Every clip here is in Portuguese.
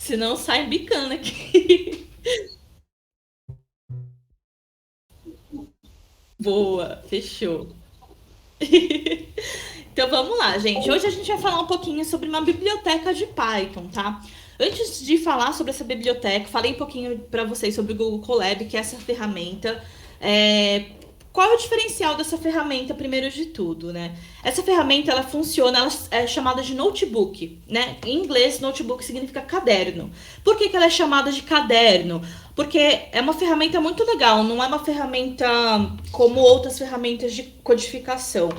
senão sai bicando aqui. Boa, fechou. Então vamos lá, gente. Hoje a gente vai falar um pouquinho sobre uma biblioteca de Python, tá? Antes de falar sobre essa biblioteca, falei um pouquinho para vocês sobre o Google Colab, que é essa ferramenta. Qual é o diferencial dessa ferramenta, primeiro de tudo, né? Essa ferramenta, ela funciona, ela é chamada de notebook, né? Em inglês, notebook significa caderno. Por que ela é chamada de caderno? Porque é uma ferramenta muito legal, não é uma ferramenta como outras ferramentas de codificação.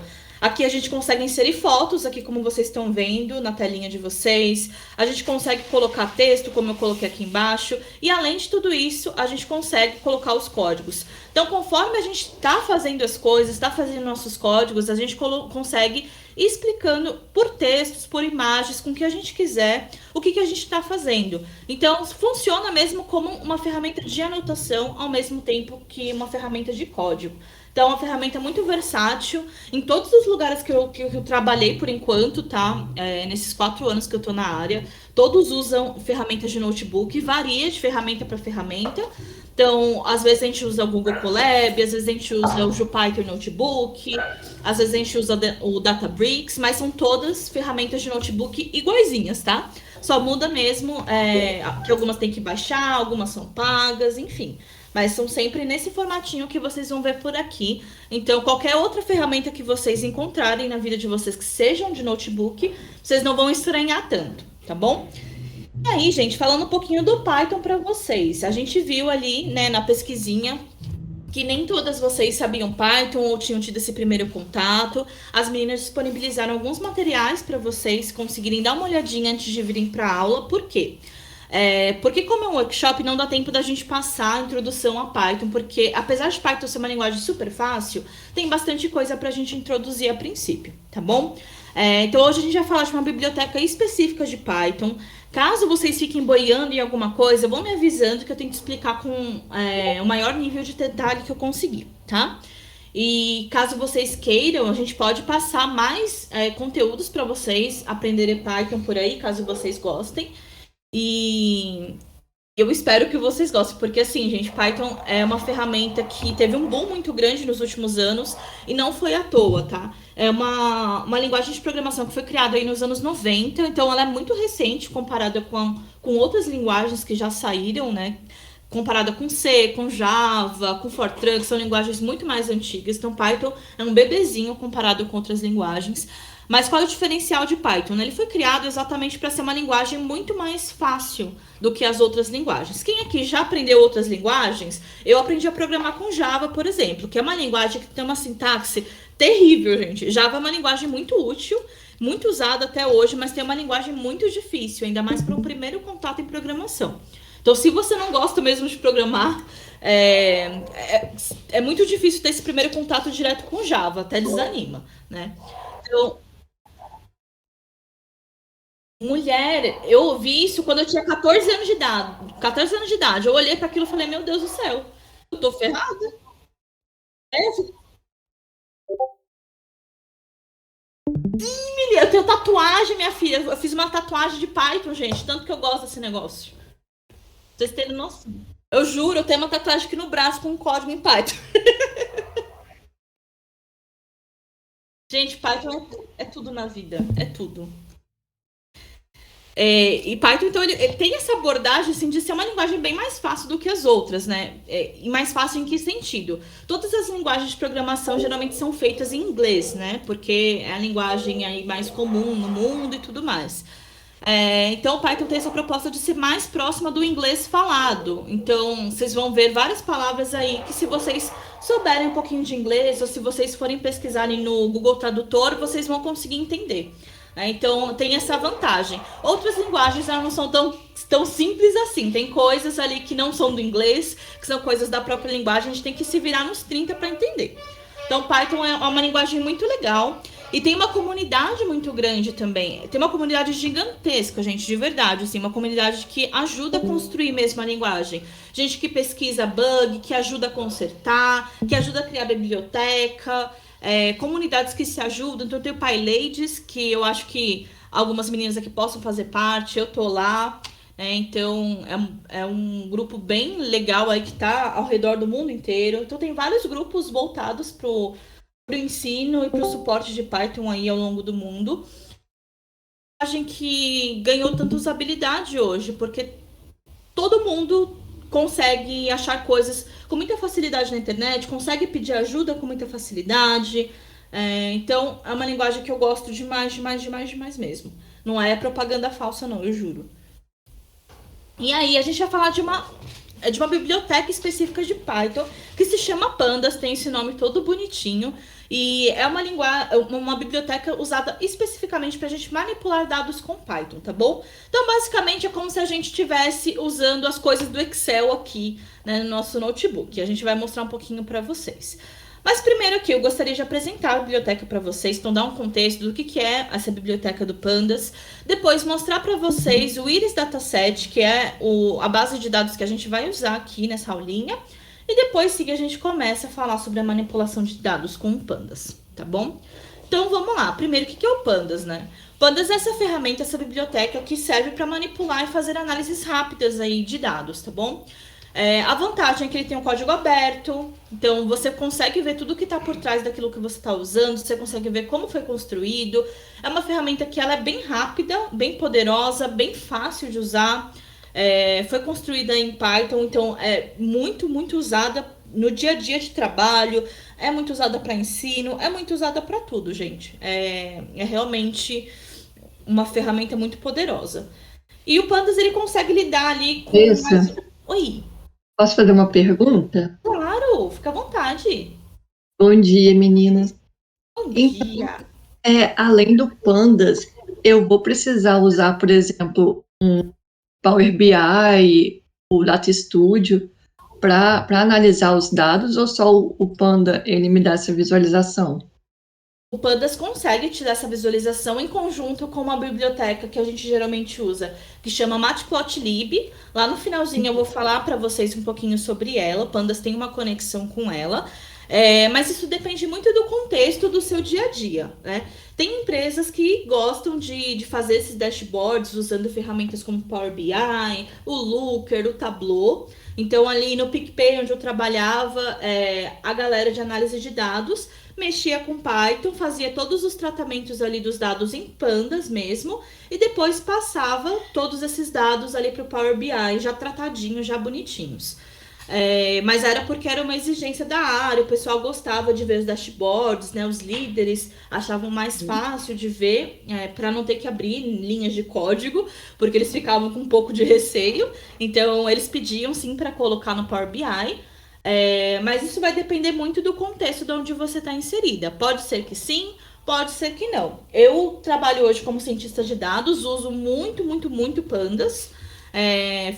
Aqui a gente consegue inserir fotos, aqui como vocês estão vendo na telinha de vocês. A gente consegue colocar texto, como eu coloquei aqui embaixo. E além de tudo isso, a gente consegue colocar os códigos. Então, conforme a gente está fazendo as coisas, está fazendo nossos códigos, a gente consegue ir explicando por textos, por imagens, com o que a gente quiser, o que a gente está fazendo. Então, funciona mesmo como uma ferramenta de anotação, ao mesmo tempo que uma ferramenta de código. Então, é uma ferramenta muito versátil em todos os lugares que eu trabalhei por enquanto, tá? Nesses 4 anos que eu tô na área, todos usam ferramentas de notebook, varia de ferramenta para ferramenta. Então, às vezes a gente usa o Google Colab, às vezes a gente usa o Jupyter Notebook, às vezes a gente usa o Databricks, mas são todas ferramentas de notebook iguaizinhas, tá? Só muda mesmo que algumas tem que baixar, algumas são pagas, enfim. Mas são sempre nesse formatinho que vocês vão ver por aqui. Então, qualquer outra ferramenta que vocês encontrarem na vida de vocês que sejam de notebook, vocês não vão estranhar tanto, tá bom? E aí, gente, falando um pouquinho do Python para vocês. A gente viu ali, né, na pesquisinha que nem todas vocês sabiam Python ou tinham tido esse primeiro contato. As meninas disponibilizaram alguns materiais para vocês conseguirem dar uma olhadinha antes de virem para a aula. Por quê? Porque como é um workshop, não dá tempo da gente passar a introdução a Python, porque apesar de Python ser uma linguagem super fácil, tem bastante coisa para a gente introduzir a princípio, tá bom? Então hoje a gente vai falar de uma biblioteca específica de Python. Caso vocês fiquem boiando em alguma coisa, vão me avisando que eu tenho que explicar com o maior nível de detalhe que eu conseguir, tá? E caso vocês queiram, a gente pode passar mais conteúdos para vocês aprenderem Python por aí, caso vocês gostem. E eu espero que vocês gostem, porque assim, gente, Python é uma ferramenta que teve um boom muito grande nos últimos anos e não foi à toa, tá? É uma linguagem de programação que foi criada aí nos anos 90, então ela é muito recente comparada com outras linguagens que já saíram, né? Comparada com C, com Java, com Fortran, que são linguagens muito mais antigas. Então, Python é um bebezinho comparado com outras linguagens. Mas qual é o diferencial de Python? Ele foi criado exatamente para ser uma linguagem muito mais fácil do que as outras linguagens. Quem aqui já aprendeu outras linguagens? Eu aprendi a programar com Java, por exemplo, que é uma linguagem que tem uma sintaxe terrível, gente. Java é uma linguagem muito útil, muito usada até hoje, mas tem uma linguagem muito difícil, ainda mais para um primeiro contato em programação. Então, se você não gosta mesmo de programar, é muito difícil ter esse primeiro contato direto com Java, até desanima, né? Então, mulher, eu ouvi isso quando eu tinha 14 anos de idade. 14 anos de idade. Eu olhei para aquilo e falei, meu Deus do céu, eu tô ferrada. Eu tenho tatuagem, minha filha. Eu fiz uma tatuagem de Python, gente. Tanto que eu gosto desse negócio. Vocês terem noção. Eu juro, eu tenho uma tatuagem aqui no braço com um código em Python. Gente, Python é tudo na vida. É tudo. E Python, então, ele tem essa abordagem assim, de ser uma linguagem bem mais fácil do que as outras, né? E mais fácil em que sentido? Todas as linguagens de programação geralmente são feitas em inglês, né? Porque é a linguagem aí mais comum no mundo e tudo mais. Então, o Python tem essa proposta de ser mais próxima do inglês falado. Então, vocês vão ver várias palavras aí que, se vocês souberem um pouquinho de inglês ou se vocês forem pesquisarem no Google Tradutor, vocês vão conseguir entender. Então, tem essa vantagem. Outras linguagens não são tão simples assim. Tem coisas ali que não são do inglês, que são coisas da própria linguagem, a gente tem que se virar nos 30 para entender. Então, Python é uma linguagem muito legal. E tem uma comunidade muito grande também. Tem uma comunidade gigantesca, gente, de verdade. Assim, uma comunidade que ajuda a construir mesmo a linguagem. Gente que pesquisa bug, que ajuda a consertar, que ajuda a criar biblioteca. Comunidades que se ajudam. Então tem o PyLadies, que eu acho que algumas meninas aqui possam fazer parte. Eu tô lá. Então, é um grupo bem legal aí que está ao redor do mundo inteiro. Então, tem vários grupos voltados para o ensino e para o suporte de Python aí ao longo do mundo. A gente que ganhou tanta usabilidade hoje, porque todo mundo consegue achar coisas com muita facilidade na internet, consegue pedir ajuda com muita facilidade. Então, é uma linguagem que eu gosto demais, demais, demais, demais mesmo. Não é propaganda falsa, não, eu juro. E aí, a gente vai falar de uma biblioteca específica de Python que se chama Pandas, tem esse nome todo bonitinho. E é uma biblioteca usada especificamente para a gente manipular dados com Python, tá bom? Então, basicamente, é como se a gente estivesse usando as coisas do Excel aqui, né, no nosso notebook. A gente vai mostrar um pouquinho para vocês. Mas primeiro aqui, eu gostaria de apresentar a biblioteca para vocês, então dar um contexto do que é essa biblioteca do Pandas. Depois mostrar para vocês o Iris Dataset, que é a base de dados que a gente vai usar aqui nessa aulinha. E depois, sim, a gente começa a falar sobre a manipulação de dados com o Pandas, tá bom? Então, vamos lá. Primeiro, o que é o Pandas, né? Pandas é essa ferramenta, essa biblioteca que serve para manipular e fazer análises rápidas aí de dados, tá bom? A vantagem é que ele tem um código aberto, então você consegue ver tudo que está por trás daquilo que você está usando, você consegue ver como foi construído. É uma ferramenta que ela é bem rápida, bem poderosa, bem fácil de usar. Foi construída em Python, então é muito, muito usada no dia a dia de trabalho, é muito usada para ensino, é muito usada para tudo, gente. É realmente uma ferramenta muito poderosa. E o Pandas, ele consegue lidar ali com... Isso. Oi. Posso fazer uma pergunta? Claro, fica à vontade. Bom dia, meninas. Bom Então, dia. além do Pandas, eu vou precisar usar, por exemplo, um Power BI, o Data Studio, para analisar os dados, ou só o Panda ele me dá essa visualização? O Pandas consegue te dar essa visualização em conjunto com uma biblioteca que a gente geralmente usa, que chama Matplotlib. Lá no finalzinho eu vou falar para vocês um pouquinho sobre ela. O Pandas tem uma conexão com ela. Mas isso depende muito do contexto do seu dia a dia, né? Tem empresas que gostam de fazer esses dashboards usando ferramentas como Power BI, o Looker, o Tableau. Então, ali no PicPay, onde eu trabalhava, a galera de análise de dados mexia com Python, fazia todos os tratamentos ali dos dados em pandas mesmo, e depois passava todos esses dados ali para o Power BI, já tratadinhos, já bonitinhos. Mas era porque era uma exigência da área, o pessoal gostava de ver os dashboards, né? Os líderes achavam mais fácil de ver, para não ter que abrir linhas de código, porque eles ficavam com um pouco de receio. Então, eles pediam sim para colocar no Power BI. Mas isso vai depender muito do contexto de onde você está inserida. Pode ser que sim, pode ser que não. Eu trabalho hoje como cientista de dados, uso muito, muito, muito Pandas.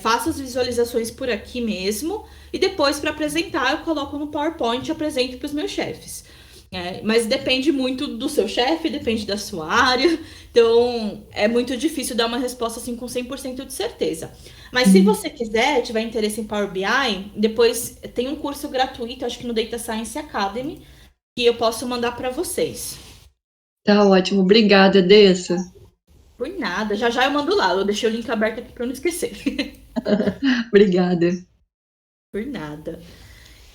Faço as visualizações por aqui mesmo. E depois, para apresentar, eu coloco no PowerPoint e apresento para os meus chefes. Mas depende muito do seu chefe, depende da sua área. Então, é muito difícil dar uma resposta assim com 100% de certeza. Mas se você quiser, tiver interesse em Power BI, depois tem um curso gratuito, acho que no Data Science Academy, que eu posso mandar para vocês. Tá ótimo, obrigada, Dessa. Por nada, já já eu mando lá. Eu deixei o link aberto aqui para não esquecer. Obrigada. Por nada.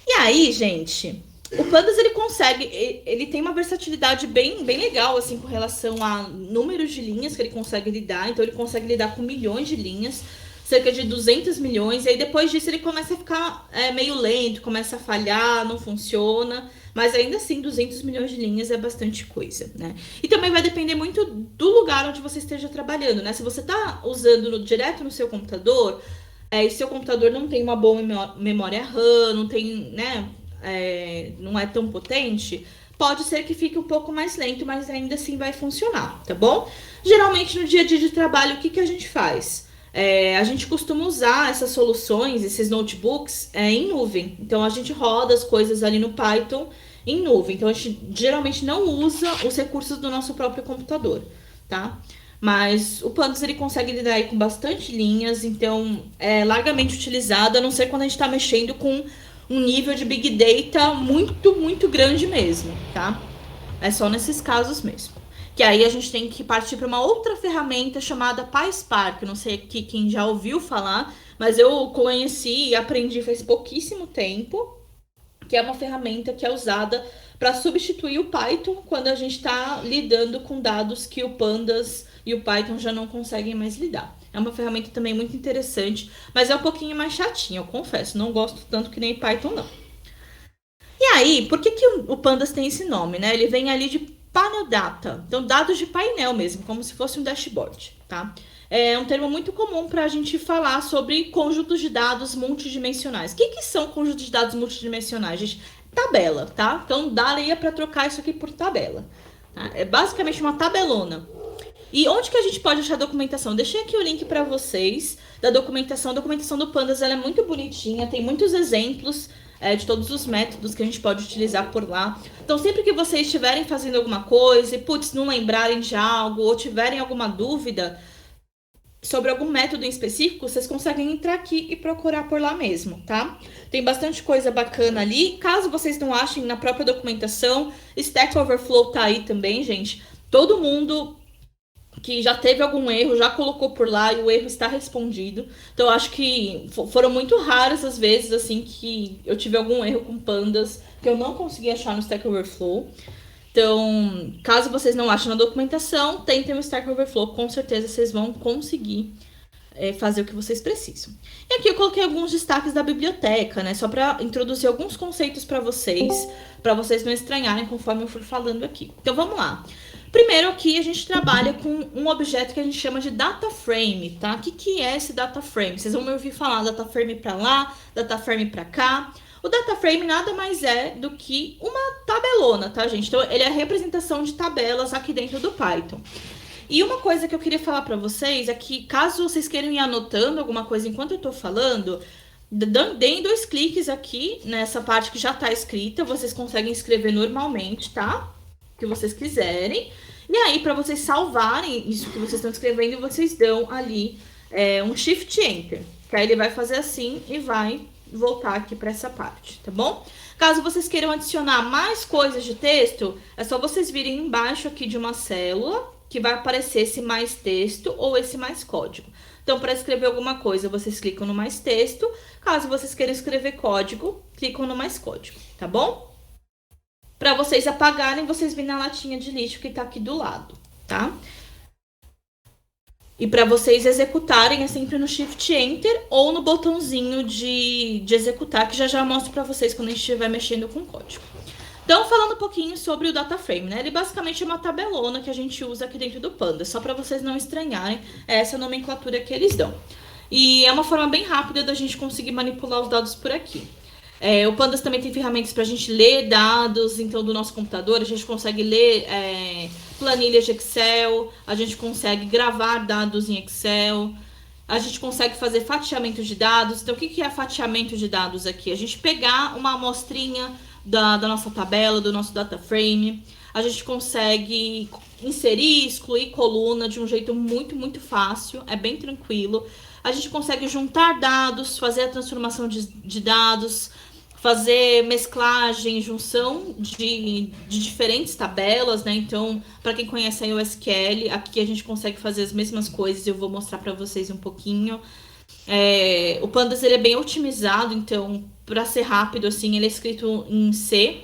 E aí, gente, o Pandas ele tem uma versatilidade bem, bem legal assim com relação a números de linhas que ele consegue lidar. Então ele consegue lidar com milhões de linhas, cerca de 200 milhões, e aí depois disso ele começa a ficar meio lento, começa a falhar, não funciona, mas ainda assim 200 milhões de linhas é bastante coisa, né? E também vai depender muito do lugar onde você esteja trabalhando, né? Se você está usando direto no seu computador, e seu computador não tem uma boa memória RAM, não tem, né, não é tão potente, pode ser que fique um pouco mais lento, mas ainda assim vai funcionar, tá bom? Geralmente no dia a dia de trabalho, o que a gente faz? A gente costuma usar essas soluções, esses notebooks, em nuvem. Então, a gente roda as coisas ali no Python em nuvem. Então, a gente geralmente não usa os recursos do nosso próprio computador, tá? Mas o Pandas, ele consegue lidar aí com bastante linhas, então é largamente utilizado, a não ser quando a gente está mexendo com um nível de Big Data muito, muito grande mesmo, tá? É só nesses casos mesmo. que aí a gente tem que partir para uma outra ferramenta chamada PySpark. Não sei aqui quem já ouviu falar, mas eu conheci e aprendi faz pouquíssimo tempo, que é uma ferramenta que é usada para substituir o Python quando a gente está lidando com dados que o Pandas e o Python já não conseguem mais lidar. É uma ferramenta também muito interessante, mas é um pouquinho mais chatinha, eu confesso. Não gosto tanto que nem Python, não. E aí, por que o Pandas tem esse nome, né? Ele vem ali de Panel Data, então dados de painel mesmo, como se fosse um dashboard, tá? É um termo muito comum para a gente falar sobre conjuntos de dados multidimensionais. O que são conjuntos de dados multidimensionais, gente? Tabela, tá? Então, daria para trocar isso aqui por tabela. Tá? É basicamente uma tabelona. E onde que a gente pode achar a documentação? Deixei aqui o link para vocês da documentação. A documentação do Pandas ela é muito bonitinha, tem muitos exemplos de todos os métodos que a gente pode utilizar por lá. Então, sempre que vocês estiverem fazendo alguma coisa e, putz, não lembrarem de algo ou tiverem alguma dúvida sobre algum método em específico, vocês conseguem entrar aqui e procurar por lá mesmo, tá? Tem bastante coisa bacana ali. Caso vocês não achem na própria documentação, Stack Overflow tá aí também, gente. Todo mundo que já teve algum erro, já colocou por lá e o erro está respondido. Então, eu acho que foram muito raras as vezes, assim, que eu tive algum erro com Pandas que eu não consegui achar no Stack Overflow. Então, caso vocês não achem na documentação, tentem o Stack Overflow, com certeza vocês vão conseguir fazer o que vocês precisam. E aqui eu coloquei alguns destaques da biblioteca, né? Só para introduzir alguns conceitos para vocês não estranharem conforme eu for falando aqui. Então, vamos lá. Primeiro aqui a gente trabalha com um objeto que a gente chama de data frame, tá? O que é esse data frame? Vocês vão me ouvir falar data frame para lá, data frame para cá. O data frame nada mais é do que uma tabelona, tá, gente? Então, ele é a representação de tabelas aqui dentro do Python. E uma coisa que eu queria falar para vocês é que, caso vocês queiram ir anotando alguma coisa enquanto eu tô falando, deem 2 cliques aqui nessa parte que já tá escrita. Vocês conseguem escrever normalmente, tá? Que vocês quiserem. E aí, para vocês salvarem isso que vocês estão escrevendo, vocês dão ali um Shift Enter. Que aí ele vai fazer assim e vai voltar aqui para essa parte, tá bom? Caso vocês queiram adicionar mais coisas de texto, é só vocês virem embaixo aqui de uma célula que vai aparecer esse mais texto ou esse mais código. Então, para escrever alguma coisa, vocês clicam no mais texto. Caso vocês queiram escrever código, clicam no mais código, tá bom? Para vocês apagarem, vocês vêm na latinha de lixo que tá aqui do lado, tá? E para vocês executarem é sempre no Shift Enter ou no botãozinho de executar, que já mostro para vocês quando a gente estiver mexendo com o código. Então, falando um pouquinho sobre o data frame, né? Ele basicamente é uma tabelona que a gente usa aqui dentro do Pandas, só para vocês não estranharem essa nomenclatura que eles dão. E é uma forma bem rápida da gente conseguir manipular os dados por aqui. O Pandas também tem ferramentas para a gente ler dados, então, do nosso computador. A gente consegue ler planilhas de Excel, a gente consegue gravar dados em Excel, a gente consegue fazer fatiamento de dados. Então, o que é fatiamento de dados aqui? A gente pegar uma amostrinha da nossa tabela, do nosso data frame, a gente consegue inserir, excluir coluna de um jeito muito, muito fácil, é bem tranquilo. A gente consegue juntar dados, fazer a transformação de dados, fazer mesclagem, junção de diferentes tabelas, né? Então, para quem conhece aí o SQL, aqui a gente consegue fazer as mesmas coisas. Eu vou mostrar para vocês um pouquinho. O Pandas ele é bem otimizado, então, para ser rápido, assim, ele é escrito em C,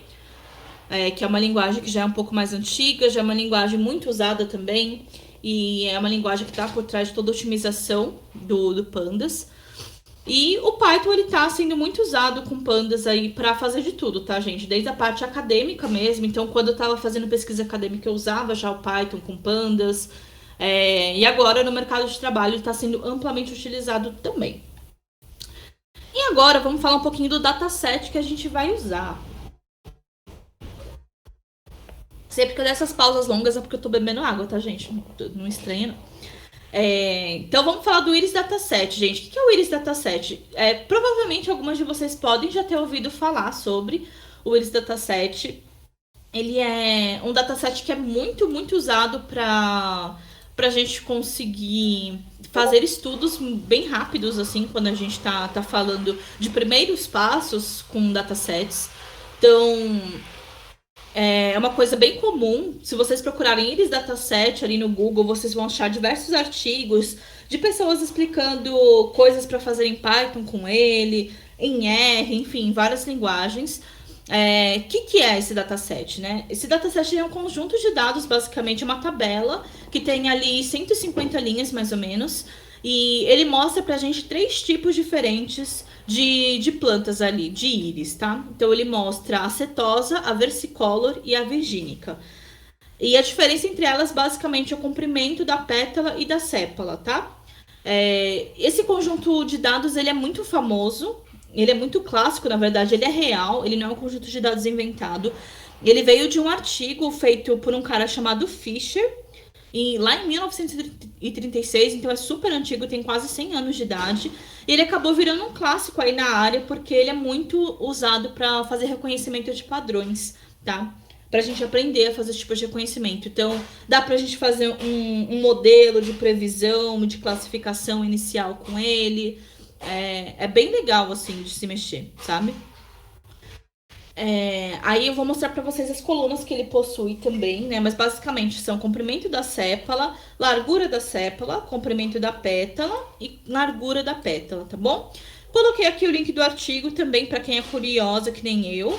que é uma linguagem que já é um pouco mais antiga, já é uma linguagem muito usada também, e é uma linguagem que está por trás de toda a otimização do Pandas. E o Python, ele tá sendo muito usado com Pandas aí para fazer de tudo, tá, gente? Desde a parte acadêmica mesmo. Então, quando eu tava fazendo pesquisa acadêmica, eu usava já o Python com Pandas. E agora, no mercado de trabalho, ele tá sendo amplamente utilizado também. E agora, vamos falar um pouquinho do dataset que a gente vai usar. Sempre que eu der essas pausas longas é porque eu tô bebendo água, tá, gente? Não estranha, não. Então, vamos falar do Iris Dataset, gente. O que é o Iris Dataset? Provavelmente, algumas de vocês podem já ter ouvido falar sobre o Iris Dataset. Ele é um dataset que é muito, muito usado para a gente conseguir fazer estudos bem rápidos, assim, quando a gente tá falando de primeiros passos com datasets. Então, É uma coisa bem comum. Se vocês procurarem Iris Dataset ali no Google, vocês vão achar diversos artigos de pessoas explicando coisas para fazer em Python com ele, em R, enfim, várias linguagens. Que é esse dataset, né? Esse dataset é um conjunto de dados, basicamente uma tabela, que tem ali 150 linhas, mais ou menos, e ele mostra pra gente 3 tipos diferentes de plantas ali, de íris, tá? Então ele mostra a setosa, a versicolor e a virgínica. E a diferença entre elas, basicamente, é o comprimento da pétala e da sépala, tá? Esse conjunto de dados, ele é muito famoso, ele é muito clássico, na verdade, ele é real, ele não é um conjunto de dados inventado. Ele veio de um artigo feito por um cara chamado Fisher, lá em 1936, então é super antigo, tem quase 100 anos de idade. E ele acabou virando um clássico aí na área, porque ele é muito usado para fazer reconhecimento de padrões, tá? Pra gente aprender a fazer esse tipo de reconhecimento. Então, dá pra gente fazer um modelo de previsão, de classificação inicial com ele. É bem legal, assim, de se mexer, sabe? Aí eu vou mostrar para vocês as colunas que ele possui também, né? Mas basicamente são comprimento da sépala, largura da sépala, comprimento da pétala e largura da pétala, tá bom? Coloquei aqui o link do artigo também para quem é curiosa, que nem eu.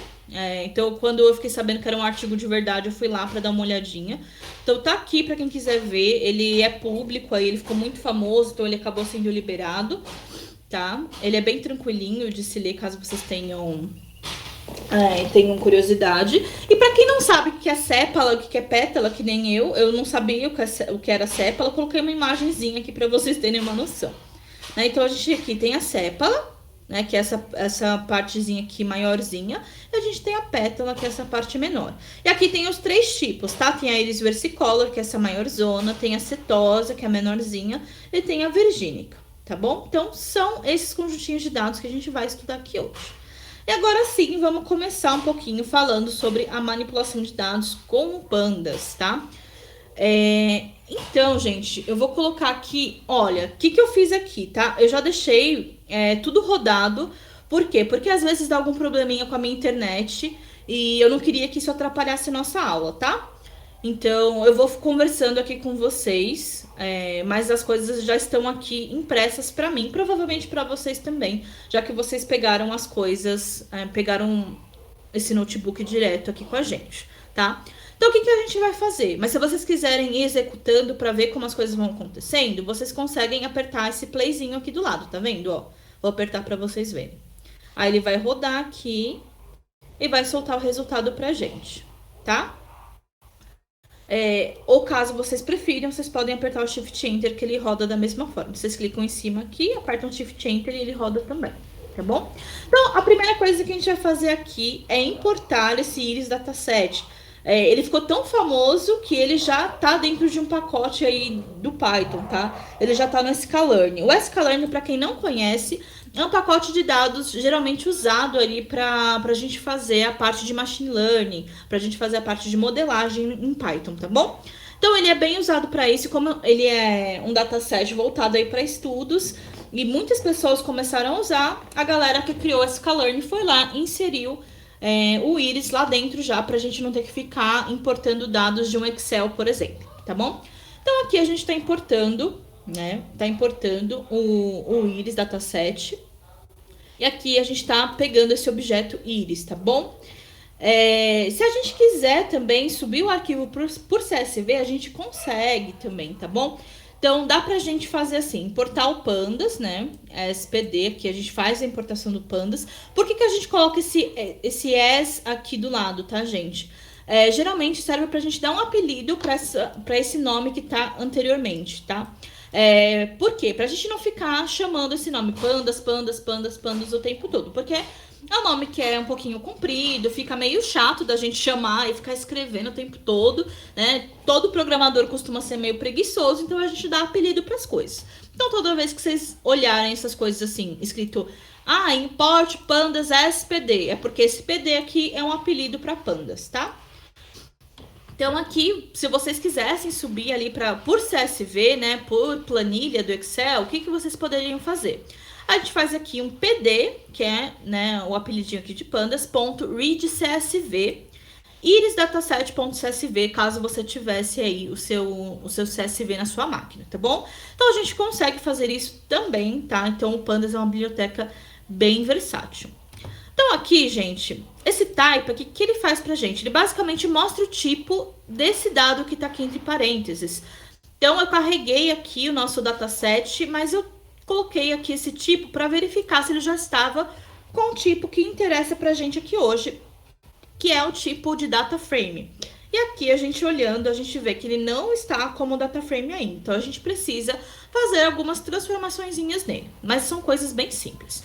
Então, quando eu fiquei sabendo que era um artigo de verdade, eu fui lá para dar uma olhadinha. Então, tá aqui para quem quiser ver. Ele é público, aí ele ficou muito famoso, então ele acabou sendo liberado, tá? Ele é bem tranquilinho de se ler, caso vocês tenham curiosidade. E para quem não sabe o que é sépala, o que é pétala, que nem eu não sabia o que era sépala, eu coloquei uma imagenzinha aqui para vocês terem uma noção. Então a gente aqui tem a sépala, né, que é essa partezinha aqui maiorzinha, e a gente tem a pétala, que é essa parte menor. E aqui tem os 3 tipos, tá? Tem a iris versicolor, que é essa maiorzona, tem a setosa, que é a menorzinha, e tem a virgínica, tá bom? Então são esses conjuntinhos de dados que a gente vai estudar aqui hoje. E agora sim, vamos começar um pouquinho falando sobre a manipulação de dados com pandas, tá? Então, gente, eu vou colocar aqui, olha, o que eu fiz aqui, tá? Eu já deixei tudo rodado. Por quê? Porque às vezes dá algum probleminha com a minha internet e eu não queria que isso atrapalhasse a nossa aula, tá? Então, eu vou conversando aqui com vocês, mas as coisas já estão aqui impressas para mim, provavelmente para vocês também, já que vocês pegaram as coisas, pegaram esse notebook direto aqui com a gente, tá? Então, o que a gente vai fazer? Mas se vocês quiserem ir executando para ver como as coisas vão acontecendo, vocês conseguem apertar esse playzinho aqui do lado, tá vendo? Ó, vou apertar para vocês verem. Aí ele vai rodar aqui e vai soltar o resultado pra gente, tá? Ou caso vocês prefiram, vocês podem apertar o Shift Enter, que ele roda da mesma forma. Vocês clicam em cima aqui, apertam o Shift Enter e ele roda também, tá bom? Então, a primeira coisa que a gente vai fazer aqui é importar esse Iris Dataset. Ele ficou tão famoso que ele já tá dentro de um pacote aí do Python, tá? Ele já tá no sklearn. O sklearn, para quem não conhece, é um pacote de dados geralmente usado ali para a gente fazer a parte de machine learning, para a gente fazer a parte de modelagem em Python, tá bom? Então ele é bem usado para isso, como ele é um dataset voltado aí para estudos, e muitas pessoas começaram a usar. A galera que criou a sklearn foi lá e inseriu o Iris lá dentro já, para a gente não ter que ficar importando dados de um Excel, por exemplo, tá bom? Então aqui a gente está importando, né? Tá importando o Iris Dataset. E aqui a gente está pegando esse objeto Iris, tá bom? Se a gente quiser também subir o arquivo por CSV, a gente consegue também, tá bom? Então, dá pra gente fazer assim, importar o pandas, né? SPD, aqui a gente faz a importação do pandas. Por que a gente coloca esse as aqui do lado, tá, gente? Geralmente serve pra gente dar um apelido pra esse nome que tá anteriormente, tá? Por quê? Pra gente não ficar chamando esse nome pandas, pandas, pandas, pandas o tempo todo. Porque é um nome que é um pouquinho comprido, fica meio chato da gente chamar e ficar escrevendo o tempo todo, né? Todo programador costuma ser meio preguiçoso, então a gente dá apelido para as coisas. Então toda vez que vocês olharem essas coisas assim, escrito import pandas SPD, é porque esse PD aqui é um apelido para pandas, tá? Então aqui, se vocês quisessem subir ali por CSV, né, por planilha do Excel, o que vocês poderiam fazer? A gente faz aqui um PD, que é, né, o apelidinho aqui de pandas, .readCSV. irisdataset.csv, caso você tivesse aí o seu CSV na sua máquina, tá bom? Então, a gente consegue fazer isso também, tá? Então, o Pandas é uma biblioteca bem versátil. Então, aqui, gente, esse type aqui, o que ele faz pra gente? Ele basicamente mostra o tipo desse dado que tá aqui entre parênteses. Então, eu carreguei aqui o nosso dataset, mas eu coloquei aqui esse tipo para verificar se ele já estava com o tipo que interessa pra gente aqui hoje, que é o tipo de data frame. E aqui a gente olhando, a gente vê que ele não está como data frame ainda. Então a gente precisa fazer algumas transformaçõezinhas nele, mas são coisas bem simples.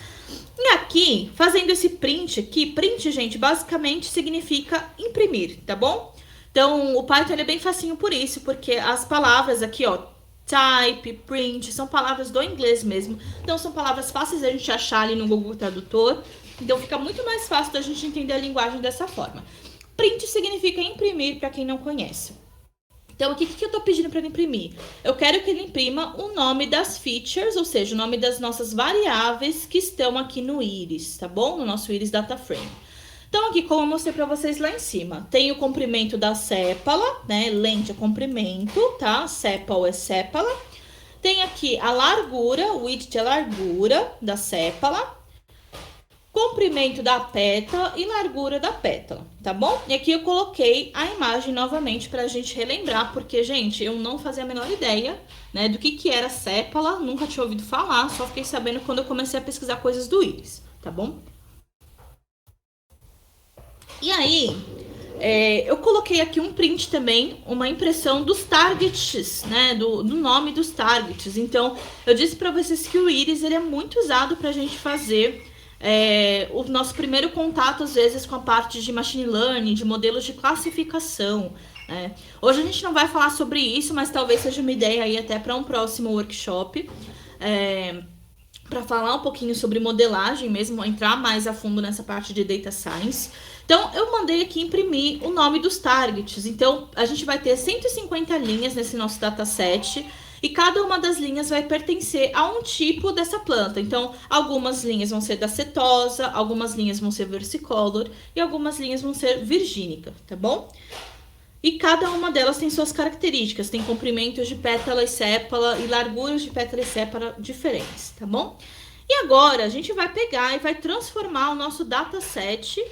E aqui, fazendo esse print aqui, print, gente, basicamente significa imprimir, tá bom? Então o Python ele é bem facinho por isso, porque as palavras aqui, ó, type, print, são palavras do inglês mesmo. Então são palavras fáceis da gente achar ali no Google Tradutor. Então fica muito mais fácil da gente entender a linguagem dessa forma. Print significa imprimir, para quem não conhece. Então, o que eu estou pedindo para ele imprimir? Eu quero que ele imprima o nome das features, ou seja, o nome das nossas variáveis que estão aqui no Iris, tá bom? No nosso Iris Data Frame. Então, aqui, como eu mostrei para vocês lá em cima, tem o comprimento da sépala, né? Lente é comprimento, tá? Sepal é sépala. Tem aqui a largura, o width é a largura da sépala. Comprimento da pétala e largura da pétala, tá bom? E aqui eu coloquei a imagem novamente para a gente relembrar, porque, gente, eu não fazia a menor ideia, né, do que era sépala, nunca tinha ouvido falar, só fiquei sabendo quando eu comecei a pesquisar coisas do Iris, tá bom? E aí, eu coloquei aqui um print também, uma impressão dos targets, né, do nome dos targets. Então, eu disse para vocês que o Iris ele é muito usado para a gente fazer o nosso primeiro contato, às vezes, com a parte de machine learning, de modelos de classificação. Né? Hoje a gente não vai falar sobre isso, mas talvez seja uma ideia aí até para um próximo workshop, para falar um pouquinho sobre modelagem mesmo, entrar mais a fundo nessa parte de data science. Então, eu mandei aqui imprimir o nome dos targets. Então, a gente vai ter 150 linhas nesse nosso dataset, e cada uma das linhas vai pertencer a um tipo dessa planta. Então, algumas linhas vão ser da setosa, algumas linhas vão ser versicolor e algumas linhas vão ser virgínica, tá bom? E cada uma delas tem suas características, tem comprimentos de pétala e sépala e larguras de pétala e sépala diferentes, tá bom? E agora, a gente vai pegar e vai transformar o nosso dataset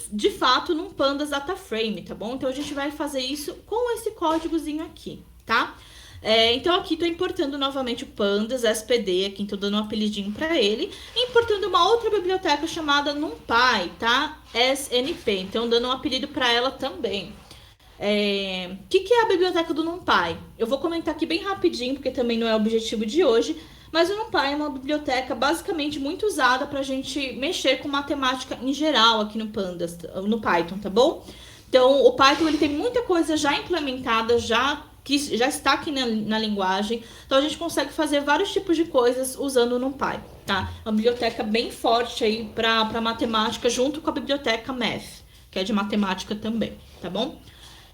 de fato num Pandas Data Frame, tá bom? Então, a gente vai fazer isso com esse códigozinho aqui, tá? Então, aqui tô importando novamente o Pandas, SPD, aqui tô dando um apelidinho para ele, e importando uma outra biblioteca chamada NumPy, tá? SNP, então dando um apelido para ela também. O que é a biblioteca do NumPy? Eu vou comentar aqui bem rapidinho, porque também não é o objetivo de hoje, mas o NumPy é uma biblioteca basicamente muito usada para a gente mexer com matemática em geral aqui no Pandas, no Python, tá bom? Então, o Python ele tem muita coisa já implementada, que já está aqui na linguagem. Então, a gente consegue fazer vários tipos de coisas usando o NumPy, tá? Uma biblioteca bem forte aí para matemática, junto com a biblioteca Math, que é de matemática também, tá bom?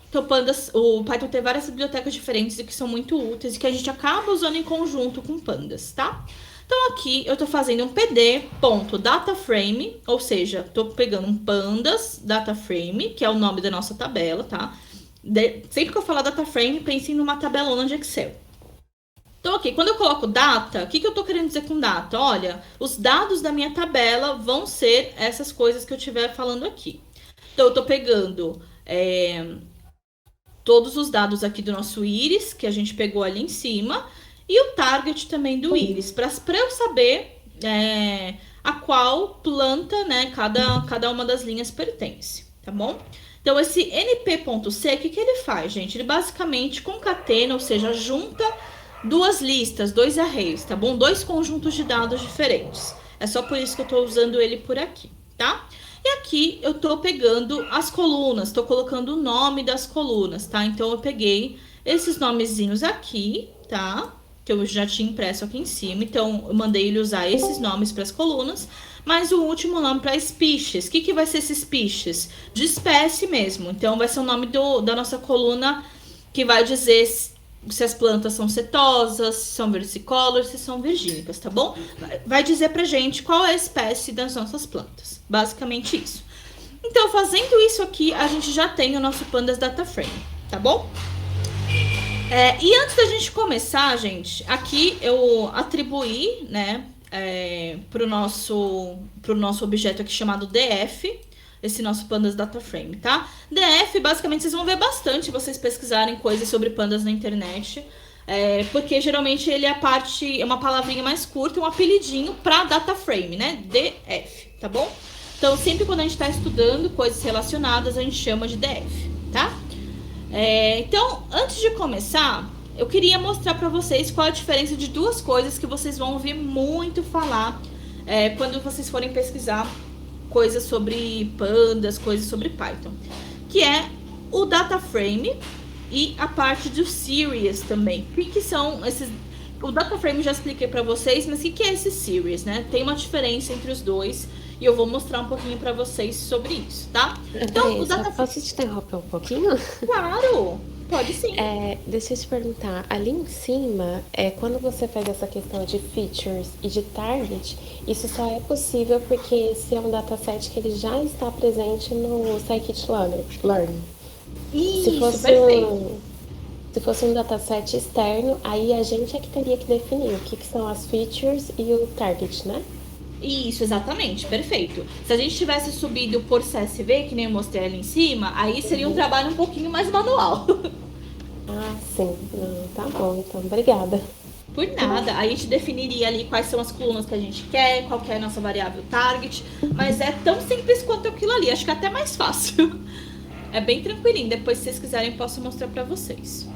Então, o Python tem várias bibliotecas diferentes e que são muito úteis e que a gente acaba usando em conjunto com Pandas, tá? Então, aqui eu tô fazendo um pd.dataframe, ou seja, tô pegando um Pandas dataframe, que é o nome da nossa tabela, tá? Sempre que eu falar data frame, pensem numa tabelona de Excel. Então, ok, quando eu coloco data, o que eu tô querendo dizer com data? Olha, os dados da minha tabela vão ser essas coisas que eu estiver falando aqui. Então, eu tô pegando todos os dados aqui do nosso Iris, que a gente pegou ali em cima, e o target também do Iris, para eu saber a qual planta, né, cada uma das linhas pertence, tá bom? Então, esse np.c, o que ele faz, gente? Ele basicamente concatena, ou seja, junta duas listas, dois arrays, tá bom? Dois conjuntos de dados diferentes. É só por isso que eu tô usando ele por aqui, tá? E aqui eu tô pegando as colunas, tô colocando o nome das colunas, tá? Então, eu peguei esses nomezinhos aqui, tá? Que eu já tinha impresso aqui em cima. Então, eu mandei ele usar esses nomes para as colunas. Mas o último nome para species. O que vai ser esse species? De espécie mesmo. Então, vai ser o nome da nossa coluna que vai dizer se as plantas são setosas, se são versicolor, se são virgínicas, tá bom? Vai dizer pra gente qual é a espécie das nossas plantas. Basicamente isso. Então, fazendo isso aqui, a gente já tem o nosso Pandas Data Frame, tá bom? E antes da gente começar, gente, aqui eu atribuí, né, pro nosso objeto aqui chamado DF, esse nosso Pandas Data Frame, tá? DF, basicamente, vocês vão ver bastante vocês pesquisarem coisas sobre pandas na internet, porque geralmente ele é uma palavrinha mais curta, um apelidinho para Data Frame, né? DF, tá bom? Então, sempre quando a gente está estudando coisas relacionadas, a gente chama de DF, tá? Então, antes de começar, eu queria mostrar para vocês qual a diferença de duas coisas que vocês vão ouvir muito falar quando vocês forem pesquisar coisas sobre pandas, coisas sobre Python, que é o data frame e a parte do series também. O que são esses? O data frame eu já expliquei para vocês, mas o que é esse series, né? Tem uma diferença entre os dois e eu vou mostrar um pouquinho para vocês sobre isso, tá? Então, posso te interromper um pouquinho? Claro, pode sim. Deixa eu te perguntar, ali em cima, quando você faz essa questão de features e de target, isso só é possível porque esse é um dataset que ele já está presente no Scikit-Learn. Isso, perfeito. Se fosse um dataset externo, aí a gente é que teria que definir o que são as features e o target, né? Isso, exatamente, perfeito. Se a gente tivesse subido por CSV, que nem eu mostrei ali em cima, aí seria um trabalho um pouquinho mais manual. Ah, sim. Não, tá bom, então, obrigada. Por nada, a gente definiria ali quais são as colunas que a gente quer, qual que é a nossa variável target, mas é tão simples quanto aquilo ali, acho que é até mais fácil. É bem tranquilinho, depois se vocês quiserem eu posso mostrar pra vocês.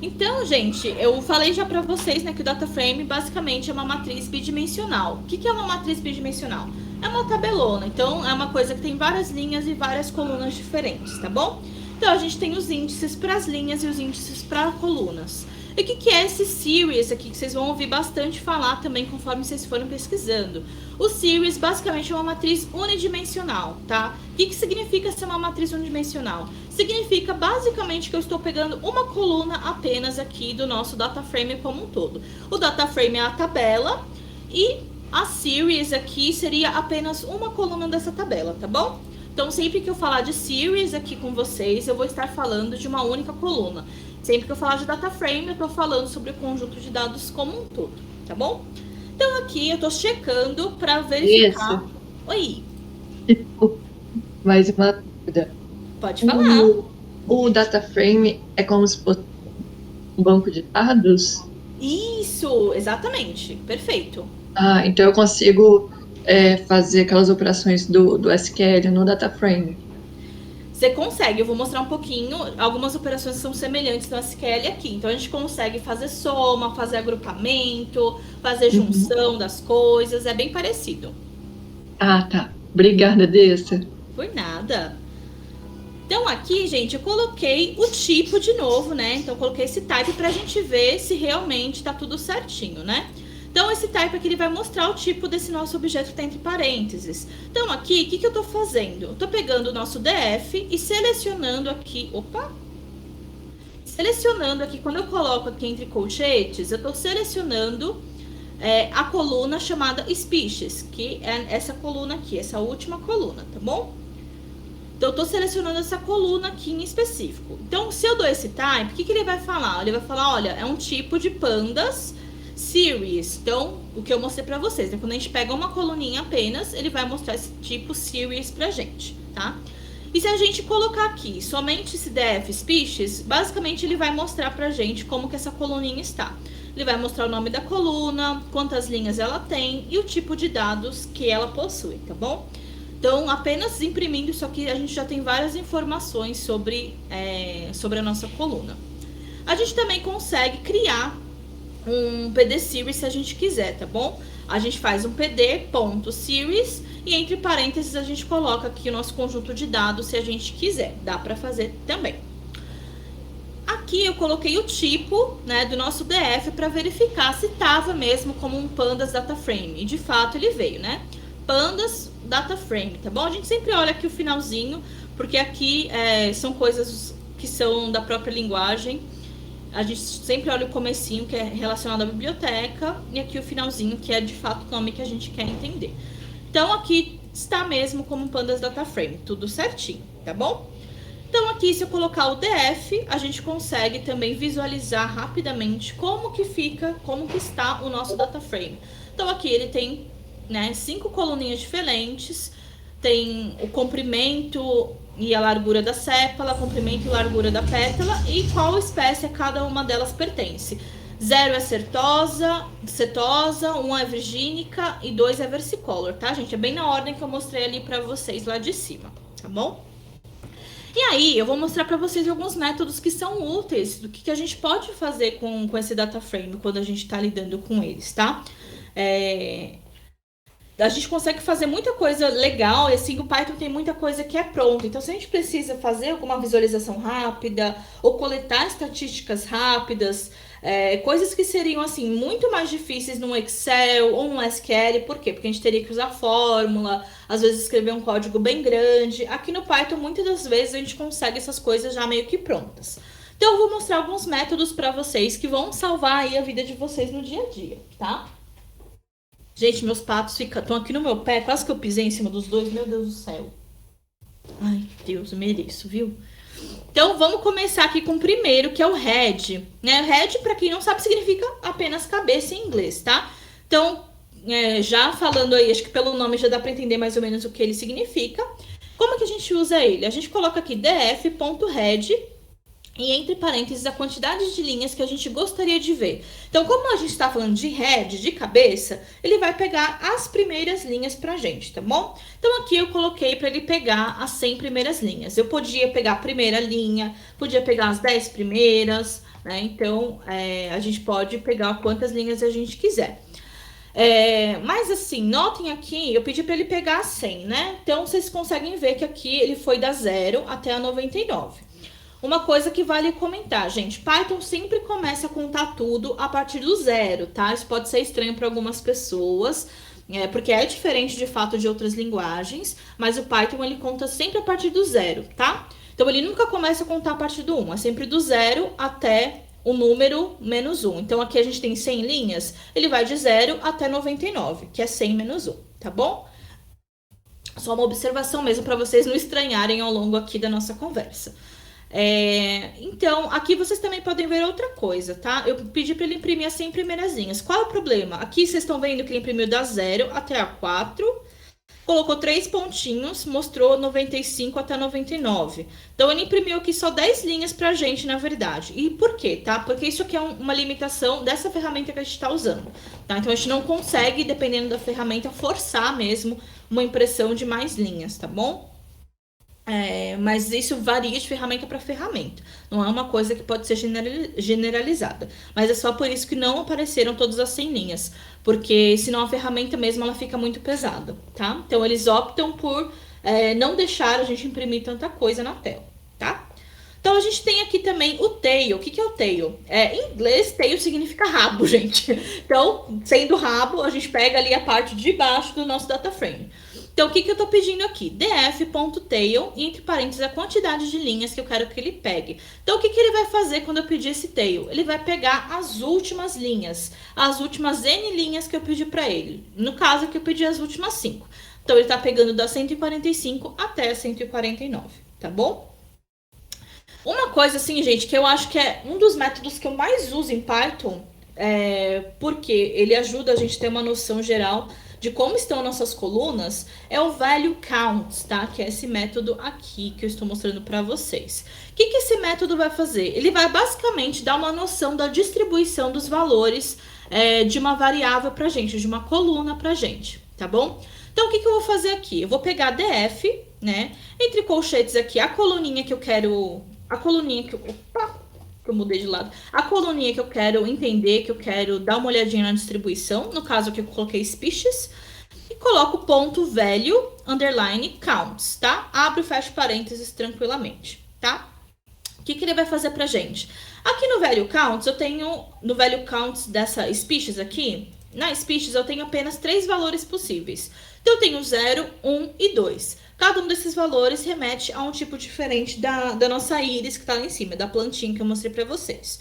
Então, gente, eu falei já pra vocês, né, que o data frame basicamente é uma matriz bidimensional. O que é uma matriz bidimensional? É uma tabelona, então é uma coisa que tem várias linhas e várias colunas diferentes, tá bom? Então, a gente tem os índices para as linhas e os índices para colunas. E o que é esse series aqui, que vocês vão ouvir bastante falar também conforme vocês forem pesquisando? O series basicamente é uma matriz unidimensional, tá? O que significa ser uma matriz unidimensional? Significa basicamente que eu estou pegando uma coluna apenas aqui do nosso data frame como um todo. O data frame é a tabela e a series aqui seria apenas uma coluna dessa tabela, tá bom? Então, sempre que eu falar de series aqui com vocês, eu vou estar falando de uma única coluna. Sempre que eu falar de data frame, eu estou falando sobre o conjunto de dados como um todo, tá bom? Então, aqui eu estou checando para verificar... Isso. Oi. Mais uma dúvida. Pode falar. O data frame é como se fosse um banco de dados? Isso, exatamente. Perfeito. Ah, então eu consigo fazer aquelas operações do SQL no data frame. Você consegue, eu vou mostrar um pouquinho, algumas operações são semelhantes no SQL aqui. Então, a gente consegue fazer soma, fazer agrupamento, fazer junção das coisas, é bem parecido. Ah, tá. Obrigada, Dessa. Por nada. Então, aqui, gente, eu coloquei o tipo de novo, né? Então, eu coloquei esse type pra gente ver se realmente tá tudo certinho, né? Então, esse type aqui, ele vai mostrar o tipo desse nosso objeto que tá entre parênteses. Então, aqui, o que eu tô fazendo? Eu tô pegando o nosso DF e selecionando aqui... Opa! Selecionando aqui, quando eu coloco aqui entre colchetes, eu tô selecionando a coluna chamada species, que é essa coluna aqui, essa última coluna, tá bom? Então, eu tô selecionando essa coluna aqui em específico. Então, se eu dou esse type, o que ele vai falar? Ele vai falar, olha, é um tipo de pandas... series. Então, o que eu mostrei pra vocês, né? Quando a gente pega uma coluninha apenas, ele vai mostrar esse tipo series pra gente, tá? E se a gente colocar aqui somente esse def species, basicamente ele vai mostrar pra gente como que essa coluninha está. Ele vai mostrar o nome da coluna, quantas linhas ela tem e o tipo de dados que ela possui, tá bom? Então, apenas imprimindo isso aqui, a gente já tem várias informações sobre a nossa coluna. A gente também consegue criar um PD series se a gente quiser, tá bom? A gente faz um pd.series e entre parênteses a gente coloca aqui o nosso conjunto de dados se a gente quiser. Dá para fazer também. Aqui eu coloquei o tipo, né, do nosso DF para verificar se estava mesmo como um pandas data frame. E de fato ele veio, né? Pandas data frame, tá bom? A gente sempre olha aqui o finalzinho, porque aqui são coisas que são da própria linguagem. A gente sempre olha o comecinho, que é relacionado à biblioteca, e aqui o finalzinho, que é de fato o nome que a gente quer entender. Então, aqui está mesmo como Pandas Data Frame, tudo certinho, tá bom? Então aqui, se eu colocar o DF, a gente consegue também visualizar rapidamente como que fica, como que está o nosso data frame. Então aqui ele tem, né, 5 coluninhas diferentes, tem o comprimento e a largura da sépala, comprimento e largura da pétala e qual espécie a cada uma delas pertence. 0 é setosa, 1 é virgínica e 2 é versicolor, tá, gente? É bem na ordem que eu mostrei ali pra vocês lá de cima, tá bom? E aí, eu vou mostrar para vocês alguns métodos que são úteis, do que a gente pode fazer com esse data frame quando a gente está lidando com eles, tá? A gente consegue fazer muita coisa legal, e assim, o Python tem muita coisa que é pronta. Então, se a gente precisa fazer alguma visualização rápida, ou coletar estatísticas rápidas, coisas que seriam, assim, muito mais difíceis no Excel ou no SQL, por quê? Porque a gente teria que usar fórmula, às vezes escrever um código bem grande. Aqui no Python, muitas das vezes, a gente consegue essas coisas já meio que prontas. Então, eu vou mostrar alguns métodos para vocês que vão salvar aí a vida de vocês no dia a dia, tá? Gente, meus patos estão aqui no meu pé, quase que eu pisei em cima dos dois, meu Deus do céu. Ai, Deus, eu mereço, viu? Então, vamos começar aqui com o primeiro, que é o head, né? Head, para quem não sabe, significa apenas cabeça em inglês, tá? Então, já falando aí, acho que pelo nome já dá para entender mais ou menos o que ele significa. Como que a gente usa ele? A gente coloca aqui df.head e entre parênteses a quantidade de linhas que a gente gostaria de ver. Então, como a gente está falando de head, de cabeça, ele vai pegar as primeiras linhas pra gente, tá bom? Então, aqui eu coloquei para ele pegar as 100 primeiras linhas. Eu podia pegar a primeira linha, podia pegar as 10 primeiras, né? Então, a gente pode pegar quantas linhas a gente quiser. Mas assim, notem aqui, eu pedi para ele pegar a 100, né? Então, vocês conseguem ver que aqui ele foi da 0 até a 99. Uma coisa que vale comentar, gente, Python sempre começa a contar tudo a partir do 0, tá? Isso pode ser estranho para algumas pessoas, porque é diferente de fato de outras linguagens, mas o Python ele conta sempre a partir do 0, tá? Então ele nunca começa a contar a partir do 1, é sempre do 0 até o número menos 1. Então aqui a gente tem 100 linhas, ele vai de 0 até 99, que é 100 menos 1, tá bom? Só uma observação mesmo para vocês não estranharem ao longo aqui da nossa conversa. Então, aqui vocês também podem ver outra coisa, tá? Eu pedi para ele imprimir as 100 primeiras linhas. Qual é o problema? Aqui vocês estão vendo que ele imprimiu da 0 até a 4, colocou 3 pontinhos, mostrou 95 até 99. Então, ele imprimiu aqui só 10 linhas pra gente, na verdade. E por quê, tá? Porque isso aqui é uma limitação dessa ferramenta que a gente está usando, tá? Então, a gente não consegue, dependendo da ferramenta, forçar mesmo uma impressão de mais linhas, tá bom? Mas isso varia de ferramenta para ferramenta. Não é uma coisa que pode ser generalizada. Mas é só por isso que não apareceram todas as 100 linhas. Porque senão a ferramenta mesmo ela fica muito pesada, tá? Então eles optam por não deixar a gente imprimir tanta coisa na tela, tá? Então a gente tem aqui também o tail. O que é o tail? Em inglês, tail significa rabo, gente. Então, sendo rabo, a gente pega ali a parte de baixo do nosso data frame. Então, o que eu tô pedindo aqui? df.tail, e entre parênteses, a quantidade de linhas que eu quero que ele pegue. Então, o que ele vai fazer quando eu pedir esse tail? Ele vai pegar as últimas linhas, as últimas N linhas que eu pedi para ele. No caso, aqui eu pedi as últimas 5. Então, ele tá pegando da 145 até 149, tá bom? Uma coisa assim, gente, que eu acho que é um dos métodos que eu mais uso em Python, porque ele ajuda a gente a ter uma noção geral de como estão nossas colunas, é o value count, tá? Que é esse método aqui que eu estou mostrando para vocês. O que esse método vai fazer? Ele vai basicamente dar uma noção da distribuição dos valores de uma variável pra gente, de uma coluna pra gente, tá bom? Então, o que eu vou fazer aqui? Eu vou pegar df, né? Entre colchetes aqui, a coluninha que eu quero... A coluninha que eu... Opa! Que eu mudei de lado. A coluninha que eu quero entender, que eu quero dar uma olhadinha na distribuição. No caso aqui eu coloquei species. E coloco ponto value, underline, counts, tá? Abre e fecha parênteses tranquilamente, tá? O que ele vai fazer pra gente? Aqui no value counts, eu tenho... No value counts dessa species aqui... Na species eu tenho apenas 3 valores possíveis. Então eu tenho 0, 1 e 2. Cada um desses valores remete a um tipo diferente da nossa íris que tá lá em cima, da plantinha que eu mostrei pra vocês.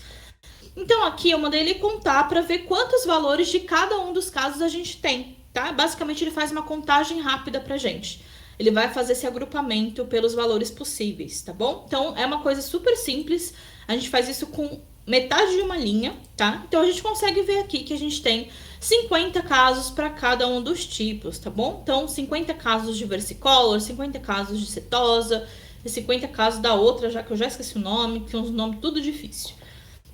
Então aqui eu mandei ele contar para ver quantos valores de cada um dos casos a gente tem, tá? Basicamente, ele faz uma contagem rápida pra gente. Ele vai fazer esse agrupamento pelos valores possíveis, tá bom? Então, é uma coisa super simples. A gente faz isso com metade de uma linha, tá? Então, a gente consegue ver aqui que a gente tem 50 casos para cada um dos tipos, tá bom? Então, 50 casos de versicolor, 50 casos de setosa, e 50 casos da outra, já que eu já esqueci o nome, que é um nome tudo difícil.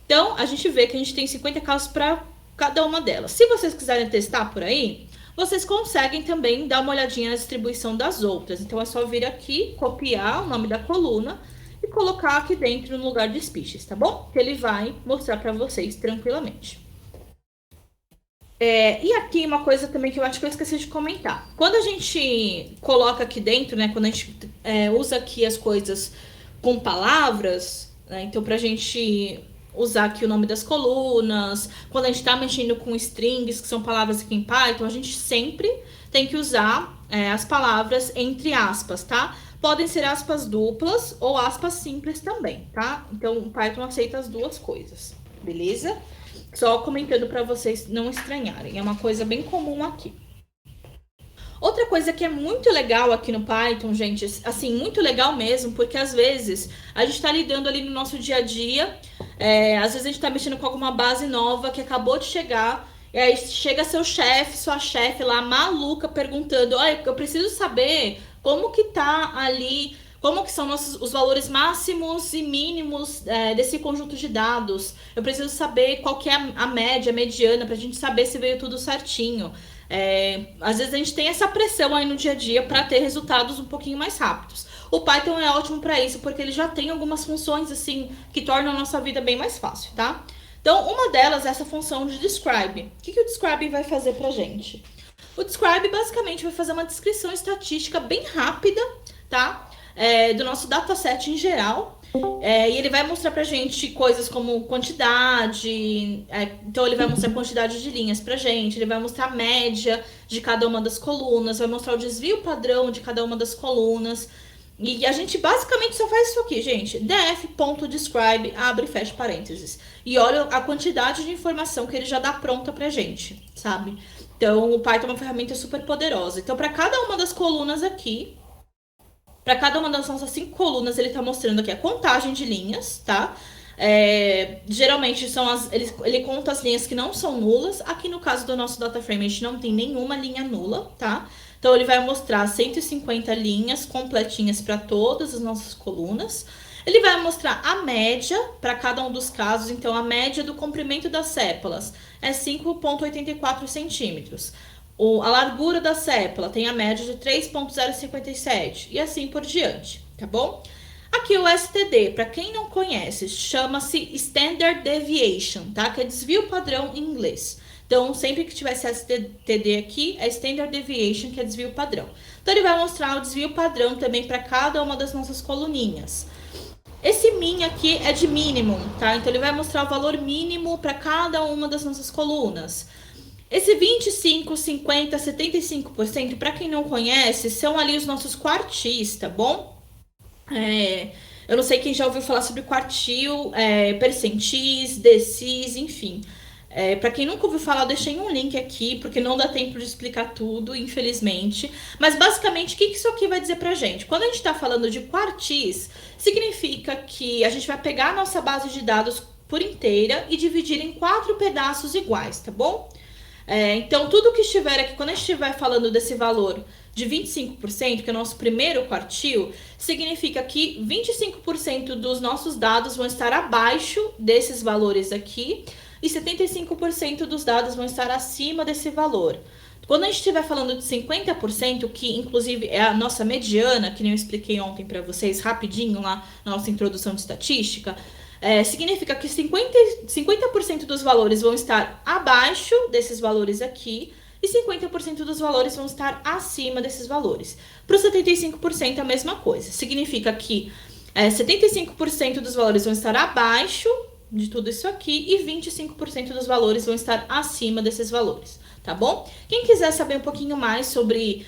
Então, a gente vê que a gente tem 50 casos para cada uma delas. Se vocês quiserem testar por aí, vocês conseguem também dar uma olhadinha na distribuição das outras. Então, é só vir aqui, copiar o nome da coluna e colocar aqui dentro no lugar de species, tá bom? Que ele vai mostrar para vocês tranquilamente. E aqui uma coisa também que eu acho que eu esqueci de comentar. Quando a gente coloca aqui dentro, né? Quando a gente usa aqui as coisas com palavras, né, então pra gente usar aqui o nome das colunas, quando a gente tá mexendo com strings, que são palavras aqui em Python, a gente sempre tem que usar as palavras entre aspas, tá? Podem ser aspas duplas ou aspas simples também, tá? Então o Python aceita as duas coisas, beleza? Só comentando para vocês não estranharem. É uma coisa bem comum aqui. Outra coisa que é muito legal aqui no Python, gente, assim, muito legal mesmo, porque às vezes a gente tá lidando ali no nosso dia a dia, às vezes a gente tá mexendo com alguma base nova que acabou de chegar, e aí chega seu chefe, sua chefe lá, maluca, perguntando, olha, eu preciso saber como que tá ali, como que são os valores máximos e mínimos desse conjunto de dados. Eu preciso saber qual que é a média, a mediana, pra gente saber se veio tudo certinho. Às vezes a gente tem essa pressão aí no dia a dia para ter resultados um pouquinho mais rápidos. O Python é ótimo para isso, porque ele já tem algumas funções assim que tornam a nossa vida bem mais fácil, tá? Então, uma delas é essa função de describe. O que o describe vai fazer pra gente? O describe basicamente vai fazer uma descrição estatística bem rápida, tá? Do nosso dataset em geral. E ele vai mostrar pra gente coisas como quantidade, então ele vai mostrar a quantidade de linhas pra gente, ele vai mostrar a média de cada uma das colunas, vai mostrar o desvio padrão de cada uma das colunas. E a gente basicamente só faz isso aqui, gente. df.describe, abre e fecha parênteses. E olha a quantidade de informação que ele já dá pronta pra gente, sabe? Então o Python é uma ferramenta super poderosa. Então para cada uma das colunas aqui, para cada uma das nossas 5 colunas, ele tá mostrando aqui a contagem de linhas, tá? Geralmente ele conta as linhas que não são nulas. Aqui no caso do nosso data frame, a gente não tem nenhuma linha nula, tá? Então ele vai mostrar 150 linhas completinhas para todas as nossas colunas. Ele vai mostrar a média para cada um dos casos. Então a média do comprimento das sépalas é 5,84 centímetros. A largura da sépala tem a média de 3,057 e assim por diante, tá bom? Aqui o STD, para quem não conhece, chama-se Standard Deviation, tá? Que é desvio padrão em inglês. Então, sempre que tivesse STD aqui, é Standard Deviation, que é desvio padrão. Então, ele vai mostrar o desvio padrão também para cada uma das nossas coluninhas. Esse min aqui é de minimum, tá? Então, ele vai mostrar o valor mínimo para cada uma das nossas colunas. Esse 25, 50, 75%, para quem não conhece, são ali os nossos quartis, tá bom? Eu não sei quem já ouviu falar sobre quartil, percentis, decis, enfim. Para quem nunca ouviu falar, eu deixei um link aqui, porque não dá tempo de explicar tudo, infelizmente. Mas basicamente, o que isso aqui vai dizer pra gente? Quando a gente está falando de quartis, significa que a gente vai pegar a nossa base de dados por inteira e dividir em 4 pedaços iguais, tá bom? Então, tudo que estiver aqui, quando a gente estiver falando desse valor de 25%, que é o nosso primeiro quartil, significa que 25% dos nossos dados vão estar abaixo desses valores aqui e 75% dos dados vão estar acima desse valor. Quando a gente estiver falando de 50%, que inclusive é a nossa mediana, que nem eu expliquei ontem para vocês rapidinho lá na nossa introdução de estatística, significa que 50% dos valores vão estar abaixo desses valores aqui e 50% dos valores vão estar acima desses valores. Para os 75% a mesma coisa. Significa que 75% dos valores vão estar abaixo de tudo isso aqui e 25% dos valores vão estar acima desses valores, tá bom? Quem quiser saber um pouquinho mais sobre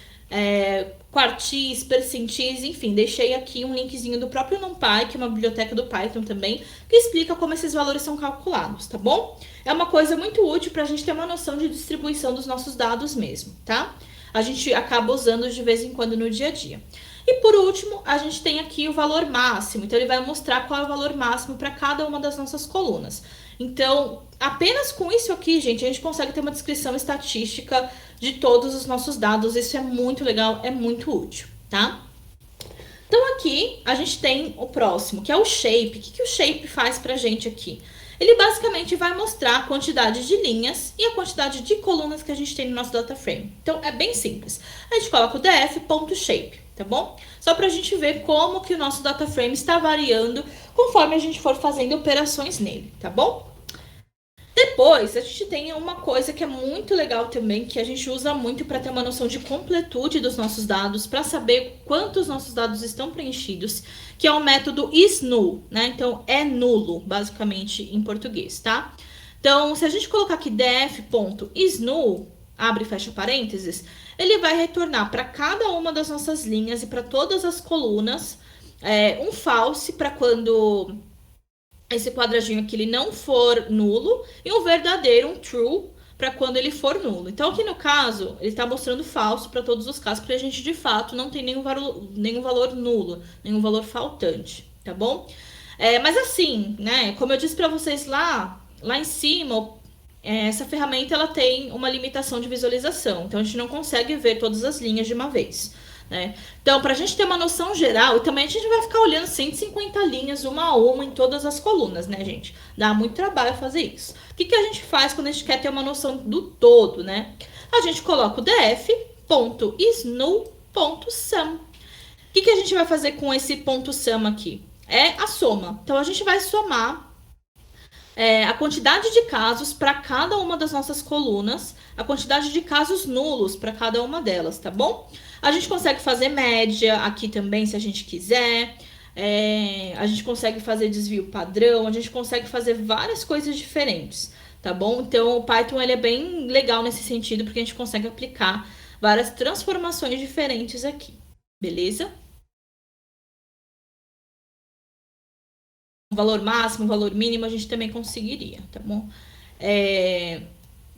quartis, percentis, enfim, deixei aqui um linkzinho do próprio NumPy, que é uma biblioteca do Python também, que explica como esses valores são calculados, tá bom? É uma coisa muito útil para a gente ter uma noção de distribuição dos nossos dados mesmo, tá? A gente acaba usando de vez em quando no dia a dia. E por último, a gente tem aqui o valor máximo. Então, ele vai mostrar qual é o valor máximo para cada uma das nossas colunas. Então, apenas com isso aqui, gente, a gente consegue ter uma descrição estatística de todos os nossos dados. Isso é muito legal, é muito útil, tá? Então, aqui a gente tem o próximo, que é o shape. O que o shape faz pra gente aqui? Ele basicamente vai mostrar a quantidade de linhas e a quantidade de colunas que a gente tem no nosso data frame. Então, é bem simples. A gente coloca o df.shape, tá bom? Só pra gente ver como que o nosso data frame está variando conforme a gente for fazendo operações nele, tá bom? Depois, a gente tem uma coisa que é muito legal também, que a gente usa muito para ter uma noção de completude dos nossos dados, para saber quantos nossos dados estão preenchidos, que é o método isNull, né? Então, é nulo, basicamente, em português, tá? Então, se a gente colocar aqui df.isNull, abre e fecha parênteses, ele vai retornar para cada uma das nossas linhas e para todas as colunas um false para quando esse quadradinho aqui ele não for nulo, e um verdadeiro, um true, para quando ele for nulo. Então, aqui no caso, ele está mostrando falso para todos os casos, porque a gente, de fato, não tem nenhum valor nulo, nenhum valor faltante, tá bom? Mas assim, né, como eu disse para vocês lá em cima, essa ferramenta ela tem uma limitação de visualização, então a gente não consegue ver todas as linhas de uma vez, né? Então, para a gente ter uma noção geral, e também a gente vai ficar olhando 150 linhas uma a uma em todas as colunas, né, gente? Dá muito trabalho fazer isso. O que a gente faz quando a gente quer ter uma noção do todo, né? A gente coloca o df.isNull.sum. O que a gente vai fazer com esse ponto sum aqui? É a soma. Então, a gente vai somar a quantidade de casos para cada uma das nossas colunas, a quantidade de casos nulos para cada uma delas, tá bom? A gente consegue fazer média aqui também, se a gente quiser. A gente consegue fazer desvio padrão, a gente consegue fazer várias coisas diferentes, tá bom? Então, o Python ele é bem legal nesse sentido, porque a gente consegue aplicar várias transformações diferentes aqui, beleza? Valor máximo, valor mínimo, a gente também conseguiria, tá bom?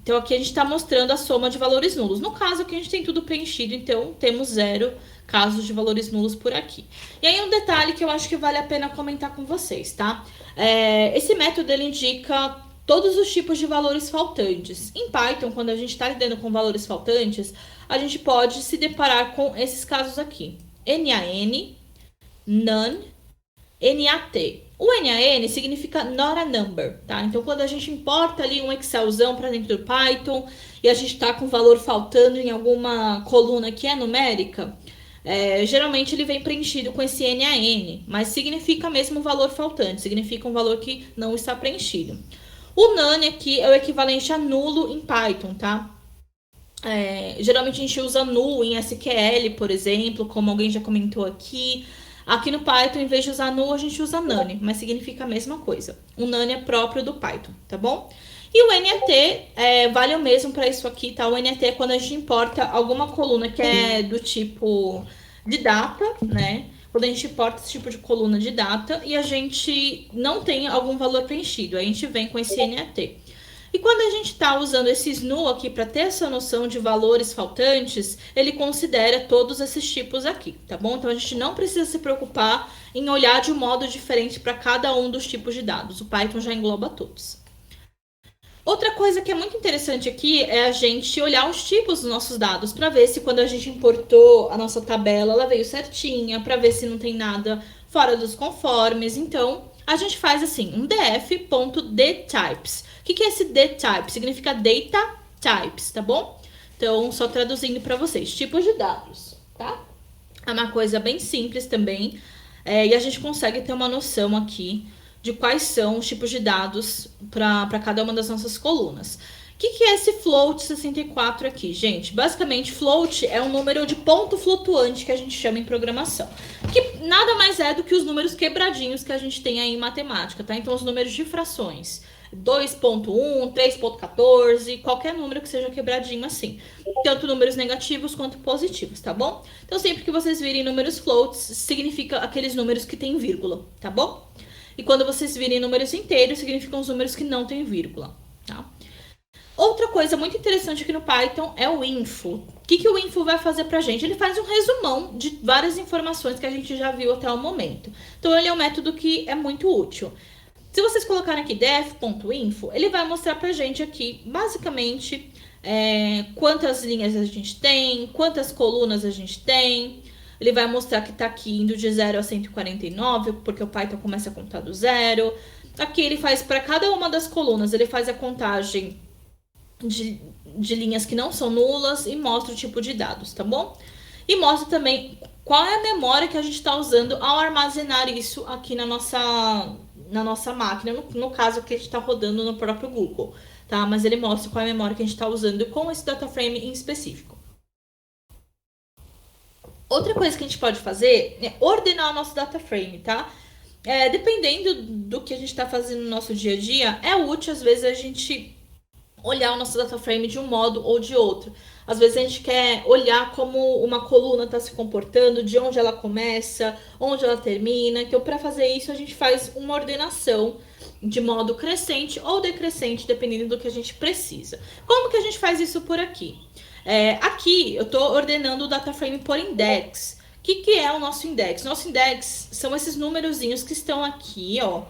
Então, aqui a gente está mostrando a soma de valores nulos. No caso, aqui a gente tem tudo preenchido, então temos 0 casos de valores nulos por aqui. E aí, um detalhe que eu acho que vale a pena comentar com vocês, tá? Esse método, ele indica todos os tipos de valores faltantes. Em Python, quando a gente está lidando com valores faltantes, a gente pode se deparar com esses casos aqui. NaN, None, NaT. O NaN significa not a number, tá? Então, quando a gente importa ali um Excelzão para dentro do Python e a gente está com valor faltando em alguma coluna que é numérica, geralmente ele vem preenchido com esse NaN, mas significa mesmo um valor faltante, significa um valor que não está preenchido. O none aqui é o equivalente a nulo em Python, tá? Geralmente a gente usa null em SQL, por exemplo, como alguém já comentou aqui. Aqui no Python, em vez de usar null, a gente usa none, mas significa a mesma coisa. O none é próprio do Python, tá bom? E o NAT vale o mesmo para isso aqui, tá? O NAT é quando a gente importa alguma coluna que é do tipo de data, né? Quando a gente importa esse tipo de coluna de data e a gente não tem algum valor preenchido, aí a gente vem com esse NAT. E quando a gente está usando esse null aqui para ter essa noção de valores faltantes, ele considera todos esses tipos aqui, tá bom? Então, a gente não precisa se preocupar em olhar de um modo diferente para cada um dos tipos de dados. O Python já engloba todos. Outra coisa que é muito interessante aqui é a gente olhar os tipos dos nossos dados para ver se quando a gente importou a nossa tabela, ela veio certinha, para ver se não tem nada fora dos conformes. Então, a gente faz assim, um df.dtypes. O que é esse dtype? Significa data types, tá bom? Então, só traduzindo para vocês, tipos de dados, tá? É uma coisa bem simples também, e a gente consegue ter uma noção aqui de quais são os tipos de dados para cada uma das nossas colunas. O que é esse float 64 aqui, gente? Basicamente, float é um número de ponto flutuante que a gente chama em programação, que nada mais é do que os números quebradinhos que a gente tem aí em matemática, tá? Então, os números de frações. 2.1, 3.14, qualquer número que seja quebradinho assim. tanto números negativos quanto positivos, tá bom? Então, sempre que vocês virem números floats, significa aqueles números que tem vírgula, tá bom? E quando vocês virem números inteiros, significam os números que não tem vírgula, tá? Outra coisa muito interessante aqui no Python é o info. O que o info vai fazer pra gente? Ele faz um resumão de várias informações que a gente já viu até o momento. Então, ele é um método que é muito útil. Se vocês colocarem aqui def.info, ele vai mostrar pra gente aqui, basicamente, quantas linhas a gente tem, quantas colunas a gente tem. Ele vai mostrar que tá aqui indo de 0 a 149, porque o Python começa a contar do zero. Aqui ele faz para cada uma das colunas, ele faz a contagem de linhas que não são nulas e mostra o tipo de dados, tá bom? E mostra também qual é a memória que a gente está usando ao armazenar isso aqui na nossa máquina, no caso que a gente está rodando no próprio Google, tá? Mas ele mostra qual é a memória que a gente está usando com esse data frame em específico. Outra coisa que a gente pode fazer é ordenar o nosso data frame, tá? Dependendo do que a gente está fazendo no nosso dia a dia, é útil às vezes a gente olhar o nosso data frame de um modo ou de outro. Às vezes a gente quer olhar como uma coluna está se comportando, de onde ela começa, onde ela termina. Então, para fazer isso, a gente faz uma ordenação de modo crescente ou decrescente, dependendo do que a gente precisa. Como que a gente faz isso por aqui? Aqui, eu estou ordenando o data frame por index. O que é o nosso index? Nosso index são esses númerozinhos que estão aqui, ó.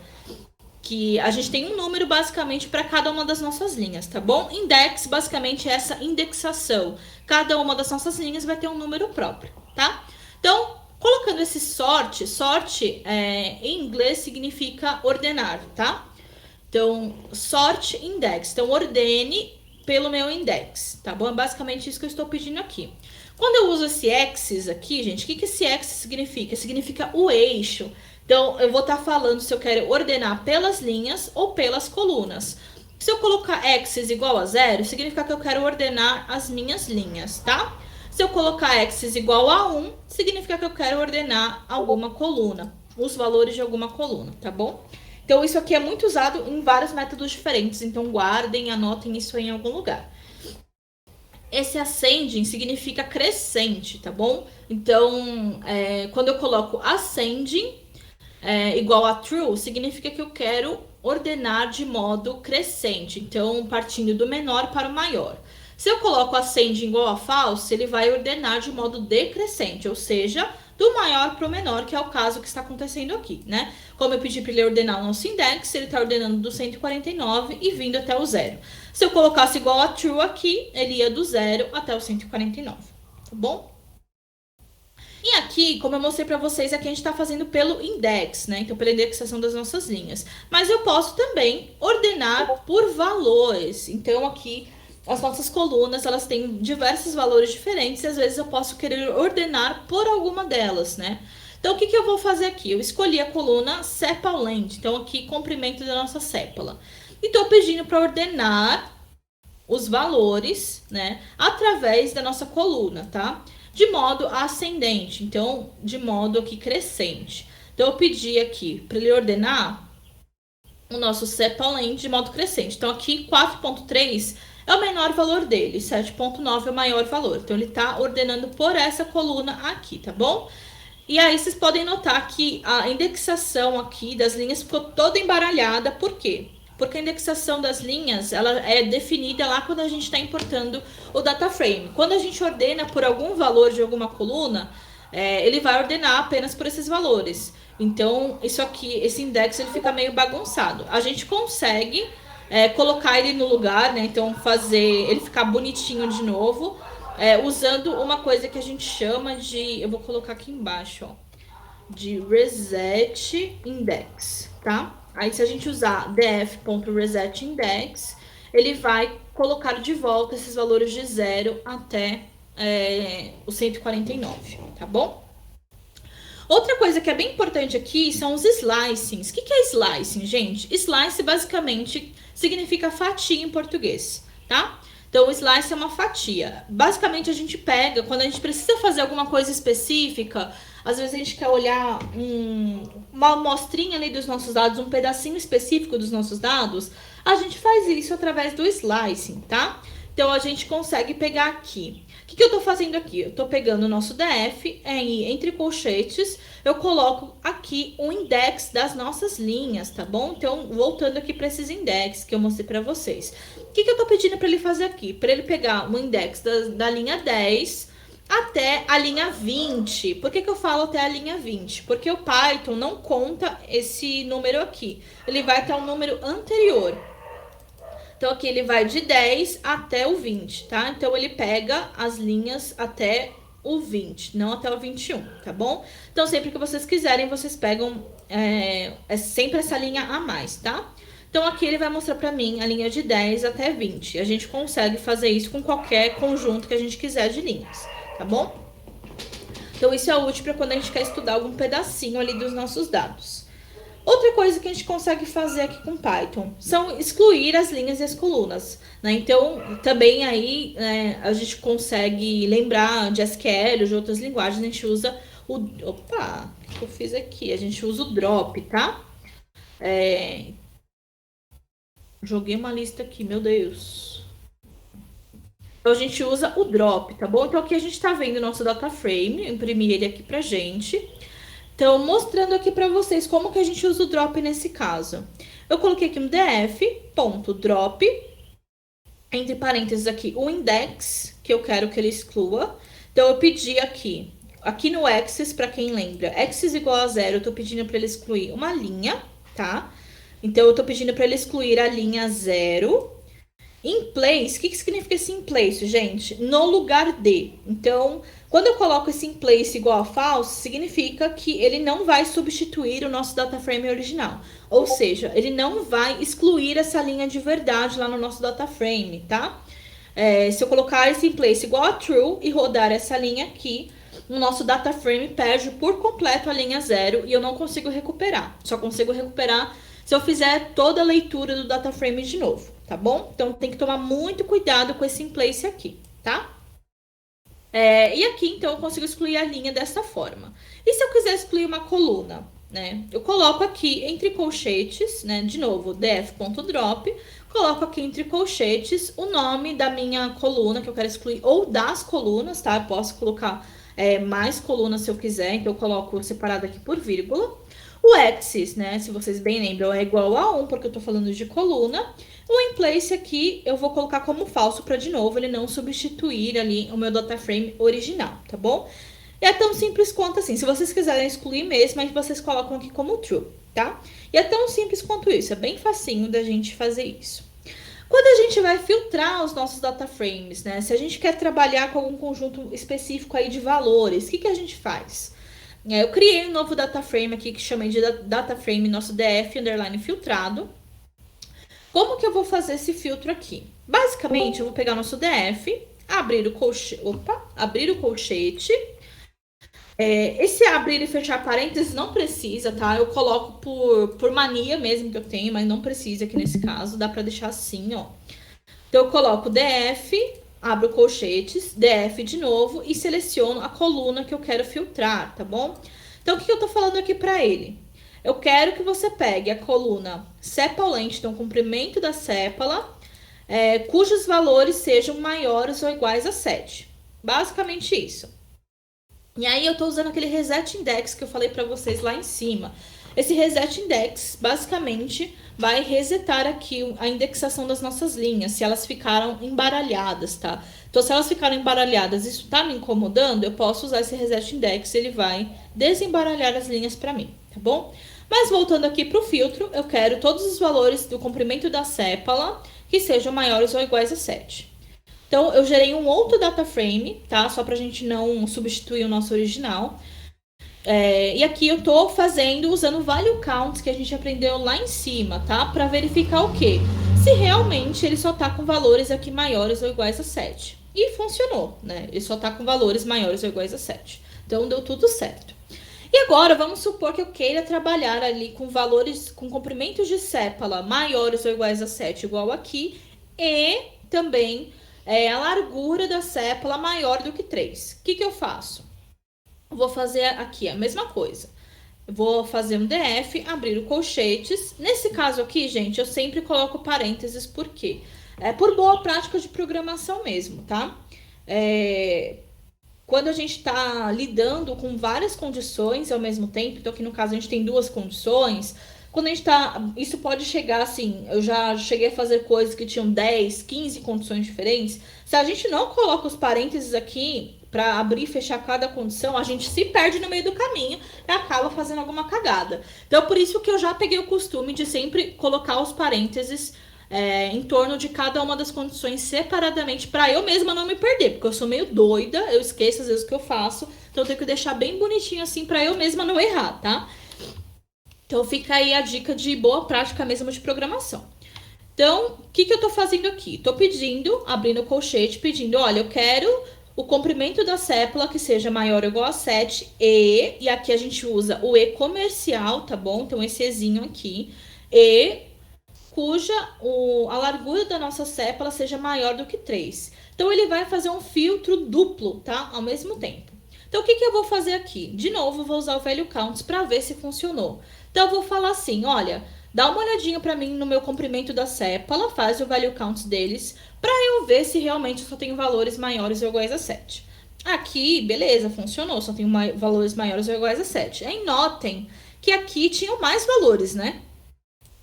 Que a gente tem um número basicamente para cada uma das nossas linhas, tá bom? Index basicamente é essa indexação. Cada uma das nossas linhas vai ter um número próprio, tá? Então, colocando esse sort em inglês significa ordenar, tá? Então, sort index. Então, ordene pelo meu index, tá bom? É basicamente isso que eu estou pedindo aqui. Quando eu uso esse axis aqui, gente, o que esse axis significa? Significa o eixo. Então, eu vou estar falando se eu quero ordenar pelas linhas ou pelas colunas. Se eu colocar axis igual a 0, significa que eu quero ordenar as minhas linhas, tá? Se eu colocar axis igual a 1, significa que eu quero ordenar alguma coluna, os valores de alguma coluna, tá bom? Então, isso aqui é muito usado em vários métodos diferentes, então guardem, anotem isso aí em algum lugar. Esse ascending significa crescente, tá bom? Então, quando eu coloco ascending igual a true, significa que eu quero ordenar de modo crescente, então partindo do menor para o maior. Se eu coloco ascending igual a false, ele vai ordenar de modo decrescente, ou seja, do maior para o menor, que é o caso que está acontecendo aqui, né? Como eu pedi para ele ordenar o nosso index, ele está ordenando do 149 e vindo até o 0. Se eu colocasse igual a true aqui, ele ia do 0 até o 149, tá bom? E aqui, como eu mostrei para vocês, aqui a gente está fazendo pelo index, né? Então, pela indexação das nossas linhas. Mas eu posso também ordenar por valores. Então, aqui, as nossas colunas, elas têm diversos valores diferentes. E às vezes eu posso querer ordenar por alguma delas, né? Então, o que eu vou fazer aqui? Eu escolhi a coluna sepal length. Então, aqui, comprimento da nossa sépala. E estou pedindo para ordenar os valores, né? Através da nossa coluna, tá? De modo ascendente, então de modo aqui crescente. Então eu pedi aqui para ele ordenar o nosso sepal length de modo crescente. Então aqui 4.3 é o menor valor dele, 7.9 é o maior valor. Então ele está ordenando por essa coluna aqui, tá bom? E aí vocês podem notar que a indexação aqui das linhas ficou toda embaralhada. Por quê? Porque a indexação das linhas, ela é definida lá quando a gente está importando o data frame. Quando a gente ordena por algum valor de alguma coluna, ele vai ordenar apenas por esses valores. Então, isso aqui, esse index, ele fica meio bagunçado. A gente consegue colocar ele no lugar, né? Então, fazer ele ficar bonitinho de novo, usando uma coisa que a gente chama de... Eu vou colocar aqui embaixo, ó. De reset index, tá? Aí, se a gente usar def.resetIndex, ele vai colocar de volta esses valores de 0 até o 149, tá bom? Outra coisa que é bem importante aqui são os slicings. O que é slicing, gente? Slice, basicamente, significa fatia em português, tá? Então, o slice é uma fatia. Basicamente, a gente pega, quando a gente precisa fazer alguma coisa específica, às vezes a gente quer olhar uma amostrinha ali dos nossos dados, um pedacinho específico dos nossos dados, a gente faz isso através do slicing, tá? Então, a gente consegue pegar aqui. O que eu tô fazendo aqui? Eu tô pegando o nosso DF, entre colchetes, eu coloco aqui o index das nossas linhas, tá bom? Então, voltando aqui para esses index que eu mostrei para vocês. O que eu tô pedindo para ele fazer aqui? Para ele pegar o index da linha 10 até a linha 20. Por que eu falo até a linha 20? Porque o Python não conta esse número aqui. Ele vai até um número anterior. Então, aqui ele vai de 10 até o 20, tá? Então, ele pega as linhas até o 20, não até o 21, tá bom? Então, sempre que vocês quiserem, vocês pegam sempre essa linha a mais, tá? Então, aqui ele vai mostrar pra mim a linha de 10 até 20. A gente consegue fazer isso com qualquer conjunto que a gente quiser de linhas, tá bom? Então, isso é útil para quando a gente quer estudar algum pedacinho ali dos nossos dados. Outra coisa que a gente consegue fazer aqui com Python são excluir as linhas e as colunas, né? Então, também aí a gente consegue lembrar de SQL ou de outras linguagens, a gente usa o... Opa, o que eu fiz aqui? A gente usa o drop, tá? Joguei uma lista aqui, meu Deus. Então, a gente usa o drop, tá bom? Então, aqui a gente tá vendo o nosso data frame, eu imprimi ele aqui pra gente. Então, mostrando aqui para vocês como que a gente usa o drop nesse caso. Eu coloquei aqui no df.drop, entre parênteses aqui, o index, que eu quero que ele exclua. Então, eu pedi aqui no axis, para quem lembra, axis igual a 0, eu tô pedindo para ele excluir uma linha, tá? Então, eu tô pedindo para ele excluir a linha 0. In place, o que significa esse in place, gente? No lugar de. Então, quando eu coloco esse in place igual a false, significa que ele não vai substituir o nosso data frame original. Ou seja, ele não vai excluir essa linha de verdade lá no nosso data frame, tá? Se eu colocar esse in place igual a true e rodar essa linha aqui, o nosso data frame perde por completo a linha 0 e eu não consigo recuperar. Só consigo recuperar se eu fizer toda a leitura do data frame de novo, tá bom? Então, tem que tomar muito cuidado com esse in place aqui, tá? E aqui, então, eu consigo excluir a linha dessa forma. E se eu quiser excluir uma coluna, né? Eu coloco aqui entre colchetes, né? De novo, df.drop, coloco aqui entre colchetes o nome da minha coluna que eu quero excluir, ou das colunas, tá? Eu posso colocar mais colunas se eu quiser, então eu coloco separado aqui por vírgula. O axis, né, se vocês bem lembram, é igual a 1, porque eu tô falando de coluna. O in place aqui, eu vou colocar como falso para, de novo, ele não substituir ali o meu data frame original, tá bom? E é tão simples quanto assim. Se vocês quiserem excluir mesmo, aí vocês colocam aqui como true, tá? E é tão simples quanto isso, é bem facinho da gente fazer isso. Quando a gente vai filtrar os nossos data frames, né, se a gente quer trabalhar com algum conjunto específico aí de valores, o que a gente faz? Eu criei um novo data frame aqui que chamei de data frame nosso df underline filtrado. Como que eu vou fazer esse filtro aqui? Basicamente, eu vou pegar nosso df, abrir o colchete. Esse abrir e fechar parênteses não precisa, tá? Eu coloco por mania mesmo que eu tenho, mas não precisa aqui nesse caso. Dá pra deixar assim, ó. Então, eu coloco df, abro colchetes, df de novo e seleciono a coluna que eu quero filtrar, tá bom? Então, o que eu tô falando aqui pra ele? Eu quero que você pegue a coluna sepal length, então comprimento da sépala, cujos valores sejam maiores ou iguais a 7. Basicamente isso. E aí eu tô usando aquele reset index que eu falei pra vocês lá em cima. Esse reset index, basicamente, vai resetar aqui a indexação das nossas linhas, se elas ficaram embaralhadas, tá? Então, se elas ficaram embaralhadas e isso tá me incomodando, eu posso usar esse reset index, ele vai desembaralhar as linhas para mim, tá bom? Mas voltando aqui pro filtro, eu quero todos os valores do comprimento da sépala que sejam maiores ou iguais a 7. Então, eu gerei um outro data frame, tá? Só pra gente não substituir o nosso original. E aqui eu tô fazendo, usando value counts que a gente aprendeu lá em cima, tá? Pra verificar o quê? Se realmente ele só tá com valores aqui maiores ou iguais a 7. E funcionou, né? Ele só tá com valores maiores ou iguais a 7. Então, deu tudo certo. E agora, vamos supor que eu queira trabalhar ali com valores, com comprimentos de sépala maiores ou iguais a 7, igual aqui. E também a largura da sépala maior do que 3. O que eu faço? Vou fazer aqui a mesma coisa. Vou fazer um df, abrir o colchetes. Nesse caso aqui, gente, eu sempre coloco parênteses, por quê? por boa prática de programação mesmo, tá? Quando a gente está lidando com várias condições ao mesmo tempo, então aqui no caso a gente tem duas condições, quando a gente tá, isso pode chegar assim, eu já cheguei a fazer coisas que tinham 10, 15 condições diferentes, se a gente não coloca os parênteses aqui para abrir e fechar cada condição, a gente se perde no meio do caminho e acaba fazendo alguma cagada. Então por isso que eu já peguei o costume de sempre colocar os parênteses em torno de cada uma das condições separadamente, para eu mesma não me perder, porque eu sou meio doida, eu esqueço às vezes o que eu faço, então eu tenho que deixar bem bonitinho assim para eu mesma não errar, tá? Então fica aí a dica de boa prática mesmo de programação. Então, o que eu tô fazendo aqui? Tô pedindo, abrindo o colchete, pedindo, olha, eu quero o comprimento da sépala que seja maior ou igual a 7 e aqui a gente usa o E comercial, tá bom? Então esse Ezinho aqui, cuja a largura da nossa sépala seja maior do que 3. Então, ele vai fazer um filtro duplo, tá? Ao mesmo tempo. Então, o que eu vou fazer aqui? De novo, vou usar o value counts para ver se funcionou. Então, eu vou falar assim, olha, dá uma olhadinha para mim no meu comprimento da sépala, faz o value counts deles, para eu ver se realmente eu só tenho valores maiores ou iguais a 7. Aqui, beleza, funcionou, só tenho valores maiores ou iguais a 7. Aí, notem que aqui tinham mais valores, né?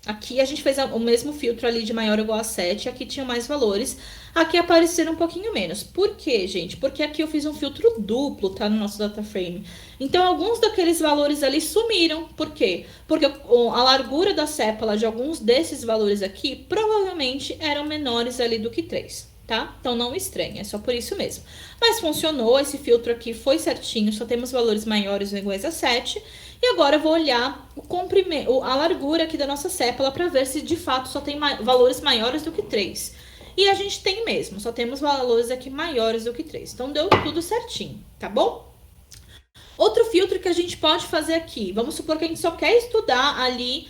Aqui a gente fez o mesmo filtro ali de maior ou igual a 7, aqui tinha mais valores, aqui apareceram um pouquinho menos. Por quê, gente? Porque aqui eu fiz um filtro duplo, tá, no nosso data frame. Então, alguns daqueles valores ali sumiram. Por quê? Porque a largura da sépala de alguns desses valores aqui, provavelmente eram menores ali do que 3, tá? Então, não estranhe, é só por isso mesmo. Mas funcionou, esse filtro aqui foi certinho, só temos valores maiores ou iguais a 7. E agora eu vou olhar a largura aqui da nossa sépala para ver se de fato só tem valores maiores do que 3. E a gente tem mesmo, só temos valores aqui maiores do que 3. Então deu tudo certinho, tá bom? Outro filtro que a gente pode fazer aqui, vamos supor que a gente só quer estudar ali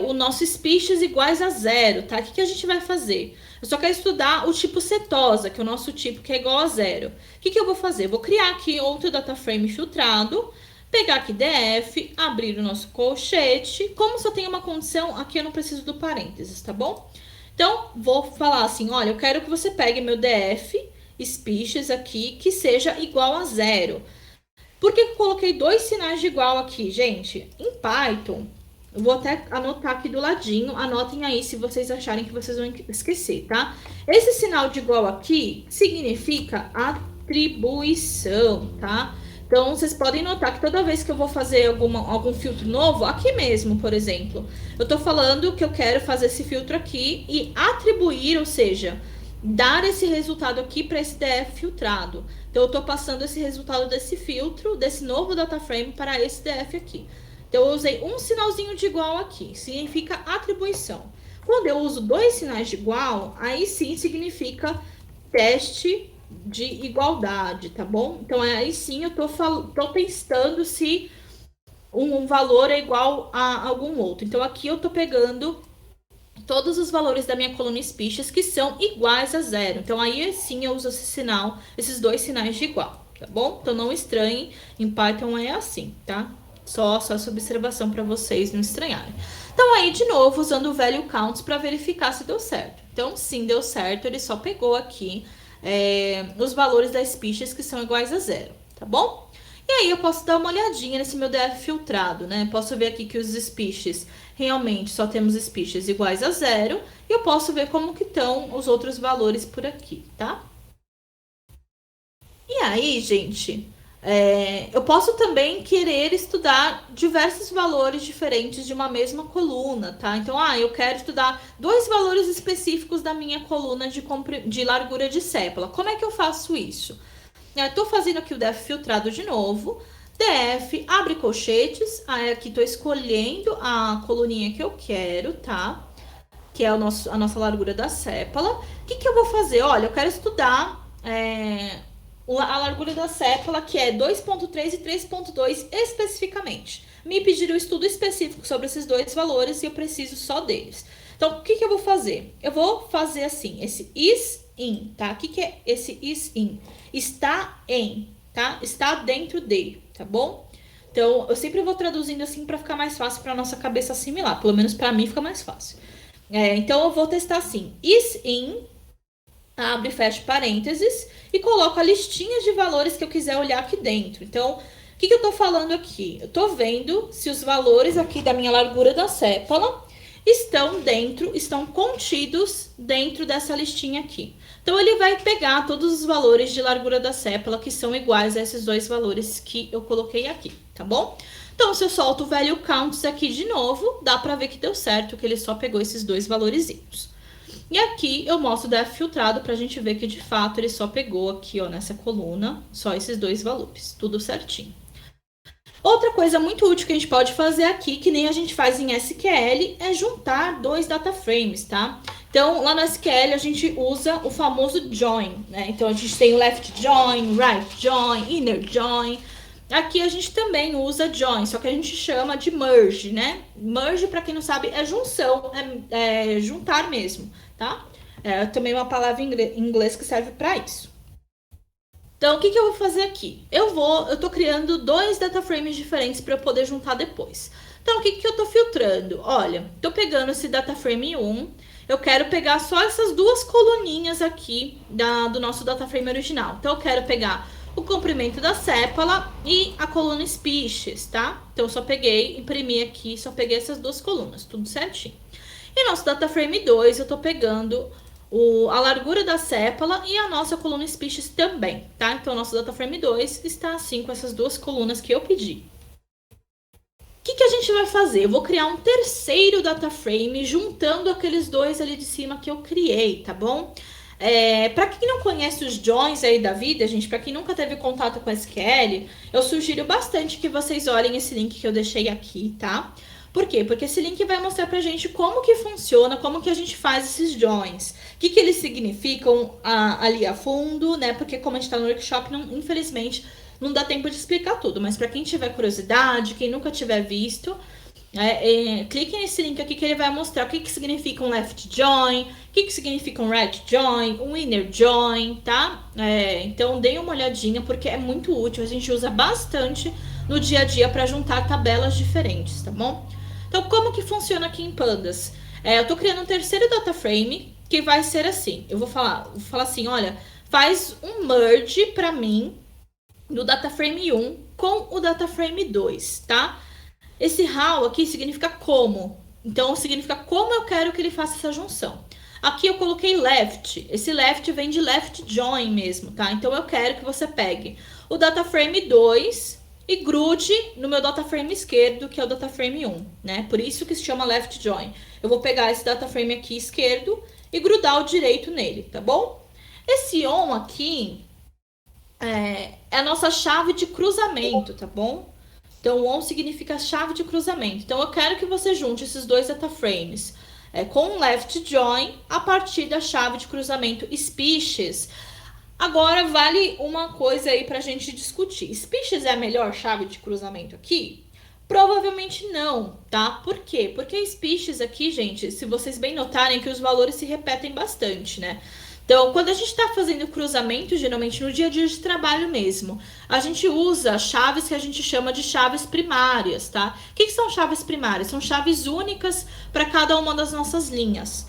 o nosso species iguais a 0, tá? O que a gente vai fazer? Eu só quero estudar o tipo cetosa, que é o nosso tipo que é igual a 0. O que eu vou fazer? Vou criar aqui outro data frame filtrado, pegar aqui DF, abrir o nosso colchete. Como só tem uma condição, aqui eu não preciso do parênteses, tá bom? Então, vou falar assim, olha, eu quero que você pegue meu DF, species aqui, que seja igual a 0. Por que eu coloquei dois sinais de igual aqui, gente? Em Python, eu vou até anotar aqui do ladinho, anotem aí se vocês acharem que vocês vão esquecer, tá? Esse sinal de igual aqui significa atribuição, tá? Então, vocês podem notar que toda vez que eu vou fazer algum filtro novo, aqui mesmo, por exemplo, eu tô falando que eu quero fazer esse filtro aqui e atribuir, ou seja, dar esse resultado aqui para esse DF filtrado. Então, eu tô passando esse resultado desse filtro, desse novo data frame para esse DF aqui. Então, eu usei um sinalzinho de igual aqui, significa atribuição. Quando eu uso dois sinais de igual, aí sim significa teste de igualdade, tá bom? Então, aí sim eu tô testando se um valor é igual a algum outro. Então, aqui eu tô pegando todos os valores da minha coluna species que são iguais a 0. Então, aí sim eu uso esse sinal, esses dois sinais de igual, tá bom? Então, não estranhem, em Python é assim, tá? Só essa observação para vocês não estranharem. Então, aí, de novo, usando o value counts para verificar se deu certo. Então, sim, deu certo, ele só pegou aqui os valores das species que são iguais a 0, tá bom? E aí eu posso dar uma olhadinha nesse meu DF filtrado, né? Posso ver aqui que os species, realmente só temos species iguais a 0, e eu posso ver como que estão os outros valores por aqui, tá? E aí, gente, eu posso também querer estudar diversos valores diferentes de uma mesma coluna, tá? Então, eu quero estudar dois valores específicos da minha coluna de largura de sépala. Como é que eu faço isso? Estou fazendo aqui o DF filtrado de novo. DF, abre colchetes. Aqui estou escolhendo a coluninha que eu quero, tá? Que é a nossa largura da sépala. O que eu vou fazer? Olha, eu quero estudar a largura da sépala, que é 2.3 e 3.2 especificamente. Me pediram um estudo específico sobre esses dois valores e eu preciso só deles. Então, o que eu vou fazer? Eu vou fazer assim, esse is in, tá? O que é esse is in? Está em, tá? Está dentro de, tá bom? Então, eu sempre vou traduzindo assim para ficar mais fácil para nossa cabeça assimilar. Pelo menos para mim fica mais fácil. Então, eu vou testar assim, is in abro e fecho parênteses e coloco a listinha de valores que eu quiser olhar aqui dentro. Então, o que eu estou falando aqui? Eu estou vendo se os valores aqui da minha largura da sépola estão contidos dentro dessa listinha aqui. Então, ele vai pegar todos os valores de largura da sépola que são iguais a esses dois valores que eu coloquei aqui, tá bom? Então, se eu solto o value counts aqui de novo, dá para ver que deu certo, que ele só pegou esses dois valorezinhos. E aqui eu mostro o def filtrado para a gente ver que de fato ele só pegou aqui, ó, nessa coluna, só esses dois valores, tudo certinho. Outra coisa muito útil que a gente pode fazer aqui, que nem a gente faz em SQL, é juntar dois data frames, tá? Então, lá no SQL a gente usa o famoso join, né? Então, a gente tem o left join, right join, inner join. Aqui a gente também usa join, só que a gente chama de merge, né? Merge, para quem não sabe, é junção, é juntar mesmo, tá? É também uma palavra em inglês que serve para isso. Então, o que eu vou fazer aqui? Eu tô criando dois data frames diferentes para eu poder juntar depois. Então, o que eu tô filtrando? Olha, tô pegando esse data frame 1, eu quero pegar só essas duas coluninhas aqui do nosso data frame original. Então, eu quero pegar o comprimento da sépola e a coluna species, tá? Então, eu só peguei, imprimi aqui, só peguei essas duas colunas, tudo certinho. E nosso data frame 2, eu tô pegando a largura da sépola e a nossa coluna species também, tá? Então, o nosso data frame 2 está assim com essas duas colunas que eu pedi. O que a gente vai fazer? Eu vou criar um terceiro data frame juntando aqueles dois ali de cima que eu criei, tá bom? Para quem não conhece os joins aí da vida, gente, para quem nunca teve contato com SQL, eu sugiro bastante que vocês olhem esse link que eu deixei aqui, tá? Por quê? Porque esse link vai mostrar pra gente como que funciona, como que a gente faz esses joins. O que eles significam ali a fundo, né? Porque como a gente tá no workshop, infelizmente, não dá tempo de explicar tudo. Mas para quem tiver curiosidade, quem nunca tiver visto, clique nesse link aqui que ele vai mostrar o que significa um left join, o que significa um right join, um inner join, tá? Então, deem uma olhadinha porque é muito útil. A gente usa bastante no dia a dia para juntar tabelas diferentes, tá bom? Então, como que funciona aqui em Pandas? Eu tô criando um terceiro data frame que vai ser assim. Eu vou falar assim, olha, faz um merge para mim do data frame 1 com o data frame 2, tá? Esse how aqui significa como. Então, significa como eu quero que ele faça essa junção. Aqui eu coloquei left. Esse left vem de left join mesmo, tá? Então, eu quero que você pegue o data frame 2 e grude no meu data frame esquerdo, que é o data frame 1, né? Por isso que se chama left join. Eu vou pegar esse data frame aqui esquerdo e grudar o direito nele, tá bom? Esse on aqui é a nossa chave de cruzamento, tá bom? Então, on significa chave de cruzamento. Então, eu quero que você junte esses dois data frames com left join a partir da chave de cruzamento species. Agora, vale uma coisa aí pra gente discutir. Species é a melhor chave de cruzamento aqui? Provavelmente não, tá? Por quê? Porque a species aqui, gente, se vocês bem notarem que os valores se repetem bastante, né? Então, quando a gente está fazendo cruzamento, geralmente no dia a dia de trabalho mesmo, a gente usa chaves que a gente chama de chaves primárias, tá? O que são chaves primárias? São chaves únicas para cada uma das nossas linhas.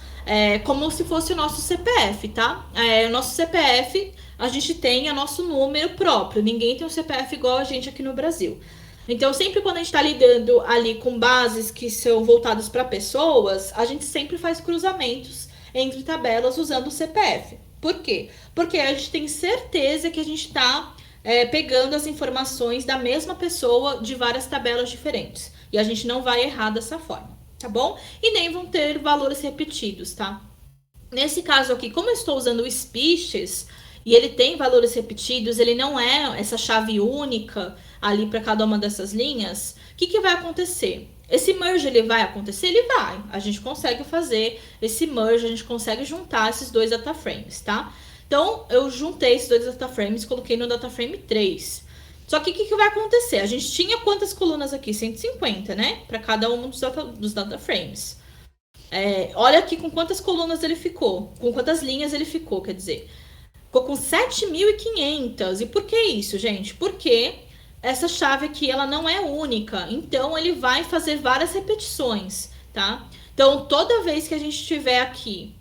Como se fosse o nosso CPF, tá? O nosso CPF, a gente tem o nosso número próprio. Ninguém tem um CPF igual a gente aqui no Brasil. Então, sempre quando a gente está lidando ali com bases que são voltadas para pessoas, a gente sempre faz cruzamentos entre tabelas usando o CPF. Por quê? Porque a gente tem certeza que a gente está pegando as informações da mesma pessoa de várias tabelas diferentes. E a gente não vai errar dessa forma, tá bom? E nem vão ter valores repetidos, tá? Nesse caso aqui, como eu estou usando o species e ele tem valores repetidos, ele não é essa chave única ali para cada uma dessas linhas, o que vai acontecer? Esse merge, ele vai acontecer? Ele vai. A gente consegue fazer esse merge, a gente consegue juntar esses dois data frames, tá? Então, eu juntei esses dois data frames e coloquei no data frame 3. Só que o que vai acontecer? A gente tinha quantas colunas aqui? 150, né? Para cada um dos data frames. Olha aqui com quantas colunas ele ficou. Com quantas linhas ele ficou, quer dizer. Ficou com 7.500. E por que isso, gente? Porque essa chave aqui, ela não é única. Então, ele vai fazer várias repetições, tá? Então, toda vez que a gente tiver aqui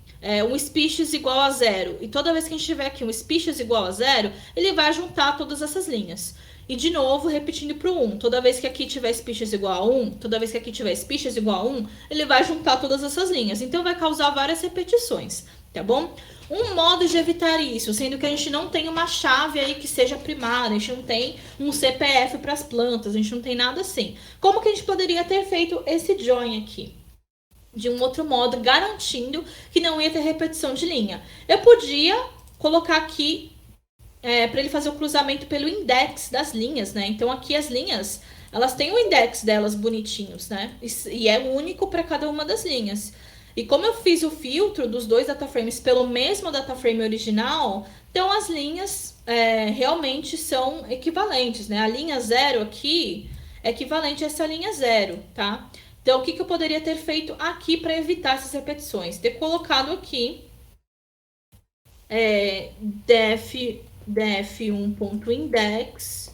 um species igual a 0. E toda vez que a gente tiver aqui um species igual a 0, ele vai juntar todas essas linhas. E de novo, repetindo para o 1. Toda vez que aqui tiver species igual a 1, toda vez que aqui tiver species igual a 1, ele vai juntar todas essas linhas. Então, vai causar várias repetições, tá bom? Um modo de evitar isso, sendo que a gente não tem uma chave aí que seja primária, a gente não tem um CPF para as plantas, a gente não tem nada assim. Como que a gente poderia ter feito esse join aqui? De um outro modo, garantindo que não ia ter repetição de linha. Eu podia colocar aqui para ele fazer o cruzamento pelo index das linhas, né? Então, aqui as linhas, elas têm o index delas bonitinhos, né? E é único para cada uma das linhas. E como eu fiz o filtro dos dois dataframes pelo mesmo dataframe original, então as linhas realmente são equivalentes, né? A linha 0 aqui é equivalente a essa linha 0, tá? Então, o que eu poderia ter feito aqui para evitar essas repetições? Ter colocado aqui df1.index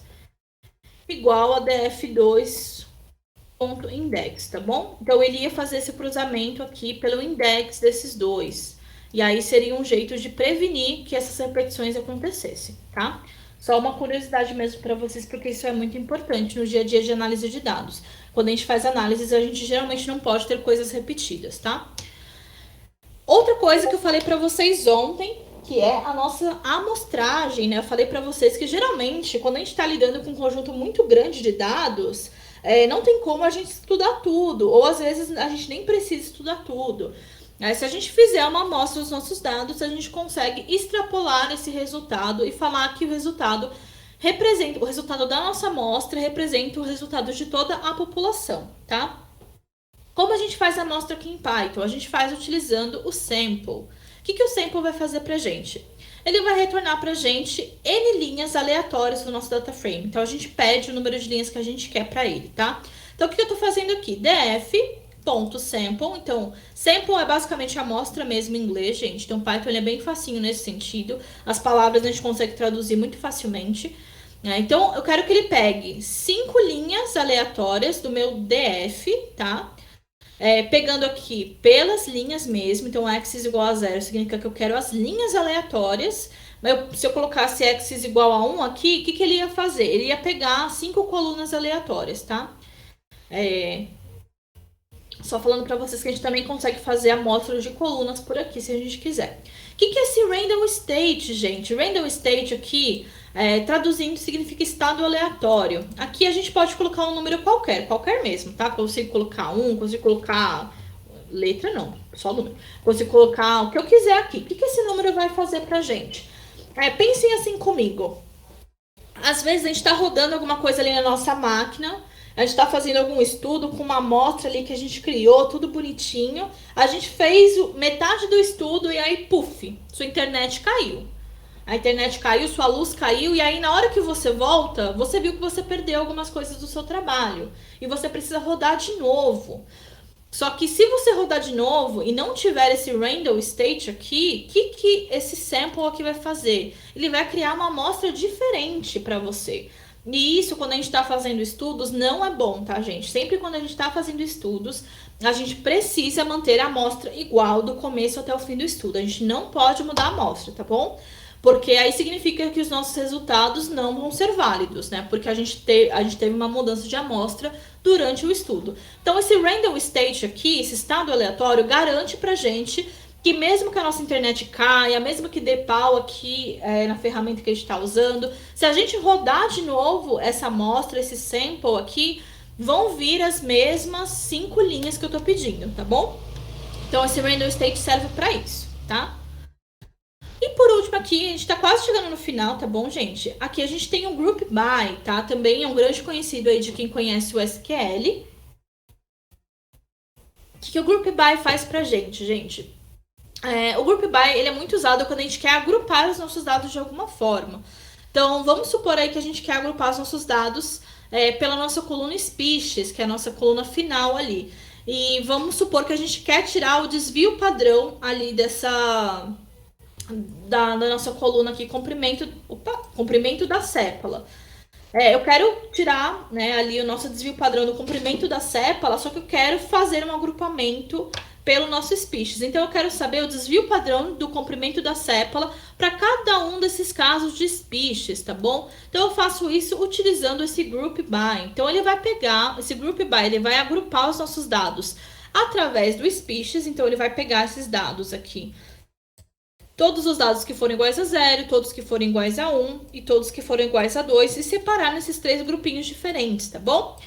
igual a df2.index, tá bom? Então, ele ia fazer esse cruzamento aqui pelo index desses dois. E aí, seria um jeito de prevenir que essas repetições acontecessem, tá? Só uma curiosidade mesmo para vocês, porque isso é muito importante no dia a dia de análise de dados. Quando a gente faz análises, a gente geralmente não pode ter coisas repetidas, tá? Outra coisa que eu falei para vocês ontem, que é a nossa amostragem, né? Eu falei para vocês que geralmente, quando a gente está lidando com um conjunto muito grande de dados, não tem como a gente estudar tudo, ou às vezes a gente nem precisa estudar tudo. Se a gente fizer uma amostra dos nossos dados, a gente consegue extrapolar esse resultado e falar que o resultado da nossa amostra representa o resultado de toda a população, tá? Como a gente faz a amostra aqui em Python? A gente faz utilizando o sample. O que o sample vai fazer pra gente? Ele vai retornar pra gente N linhas aleatórias do nosso data frame. Então, a gente pede o número de linhas que a gente quer pra ele, tá? Então, o que eu tô fazendo aqui? df.sample. Então, sample é basicamente a amostra mesmo em inglês, gente. Então, Python ele é bem facinho nesse sentido. As palavras a gente consegue traduzir muito facilmente. Então, eu quero que ele pegue 5 linhas aleatórias do meu df, tá? Pegando aqui pelas linhas mesmo. Então, axis igual a 0 significa que eu quero as linhas aleatórias. Mas se eu colocasse axis igual a 1 aqui, o que ele ia fazer? Ele ia pegar 5 colunas aleatórias, tá? Só falando para vocês que a gente também consegue fazer amostras de colunas por aqui, se a gente quiser. O que é esse random state, gente? Random state aqui, traduzindo, significa estado aleatório. Aqui a gente pode colocar um número qualquer mesmo, tá? Consigo colocar 1, consigo colocar... letra não, só número. Consigo colocar o que eu quiser aqui. O que esse número vai fazer pra gente? Pensem assim comigo. Às vezes a gente tá rodando alguma coisa ali na nossa máquina... A gente está fazendo algum estudo com uma amostra ali que a gente criou, tudo bonitinho. A gente fez metade do estudo e aí, puf, sua internet caiu. A internet caiu, sua luz caiu e aí na hora que você volta, você viu que você perdeu algumas coisas do seu trabalho. E você precisa rodar de novo. Só que se você rodar de novo e não tiver esse random state aqui, o que esse sample aqui vai fazer? Ele vai criar uma amostra diferente para você. E isso, quando a gente está fazendo estudos, não é bom, tá, gente? Sempre quando a gente está fazendo estudos, a gente precisa manter a amostra igual do começo até o fim do estudo. A gente não pode mudar a amostra, tá bom? Porque aí significa que os nossos resultados não vão ser válidos, né? Porque a gente teve uma mudança de amostra durante o estudo. Então, esse random state aqui, esse estado aleatório, garante pra gente que mesmo que a nossa internet caia, mesmo que dê pau aqui na ferramenta que a gente está usando, se a gente rodar de novo essa amostra, esse sample aqui, vão vir as mesmas 5 linhas que eu estou pedindo, tá bom? Então, esse random state serve para isso, tá? E por último aqui, a gente está quase chegando no final, tá bom, gente? Aqui a gente tem o group by, tá? Também é um grande conhecido aí de quem conhece o SQL. O que o group by faz pra gente, gente? O group by ele é muito usado quando a gente quer agrupar os nossos dados de alguma forma. Então, vamos supor aí que a gente quer agrupar os nossos dados pela nossa coluna species, que é a nossa coluna final ali. E vamos supor que a gente quer tirar o desvio padrão ali da nossa coluna aqui, comprimento da sépala. Eu quero tirar, né, ali o nosso desvio padrão do comprimento da sépala, só que eu quero fazer um agrupamento pelo nosso species. Então, eu quero saber o desvio padrão do comprimento da sépala para cada um desses casos de species, tá bom? Então, eu faço isso utilizando esse group by. Então, ele vai pegar, esse group by, ele vai agrupar os nossos dados através do species. Então, ele vai pegar esses dados aqui. Todos os dados que forem iguais a 0, todos que forem iguais a 1 e todos que forem iguais a 2 e separar nesses 3 grupinhos diferentes, tá bom?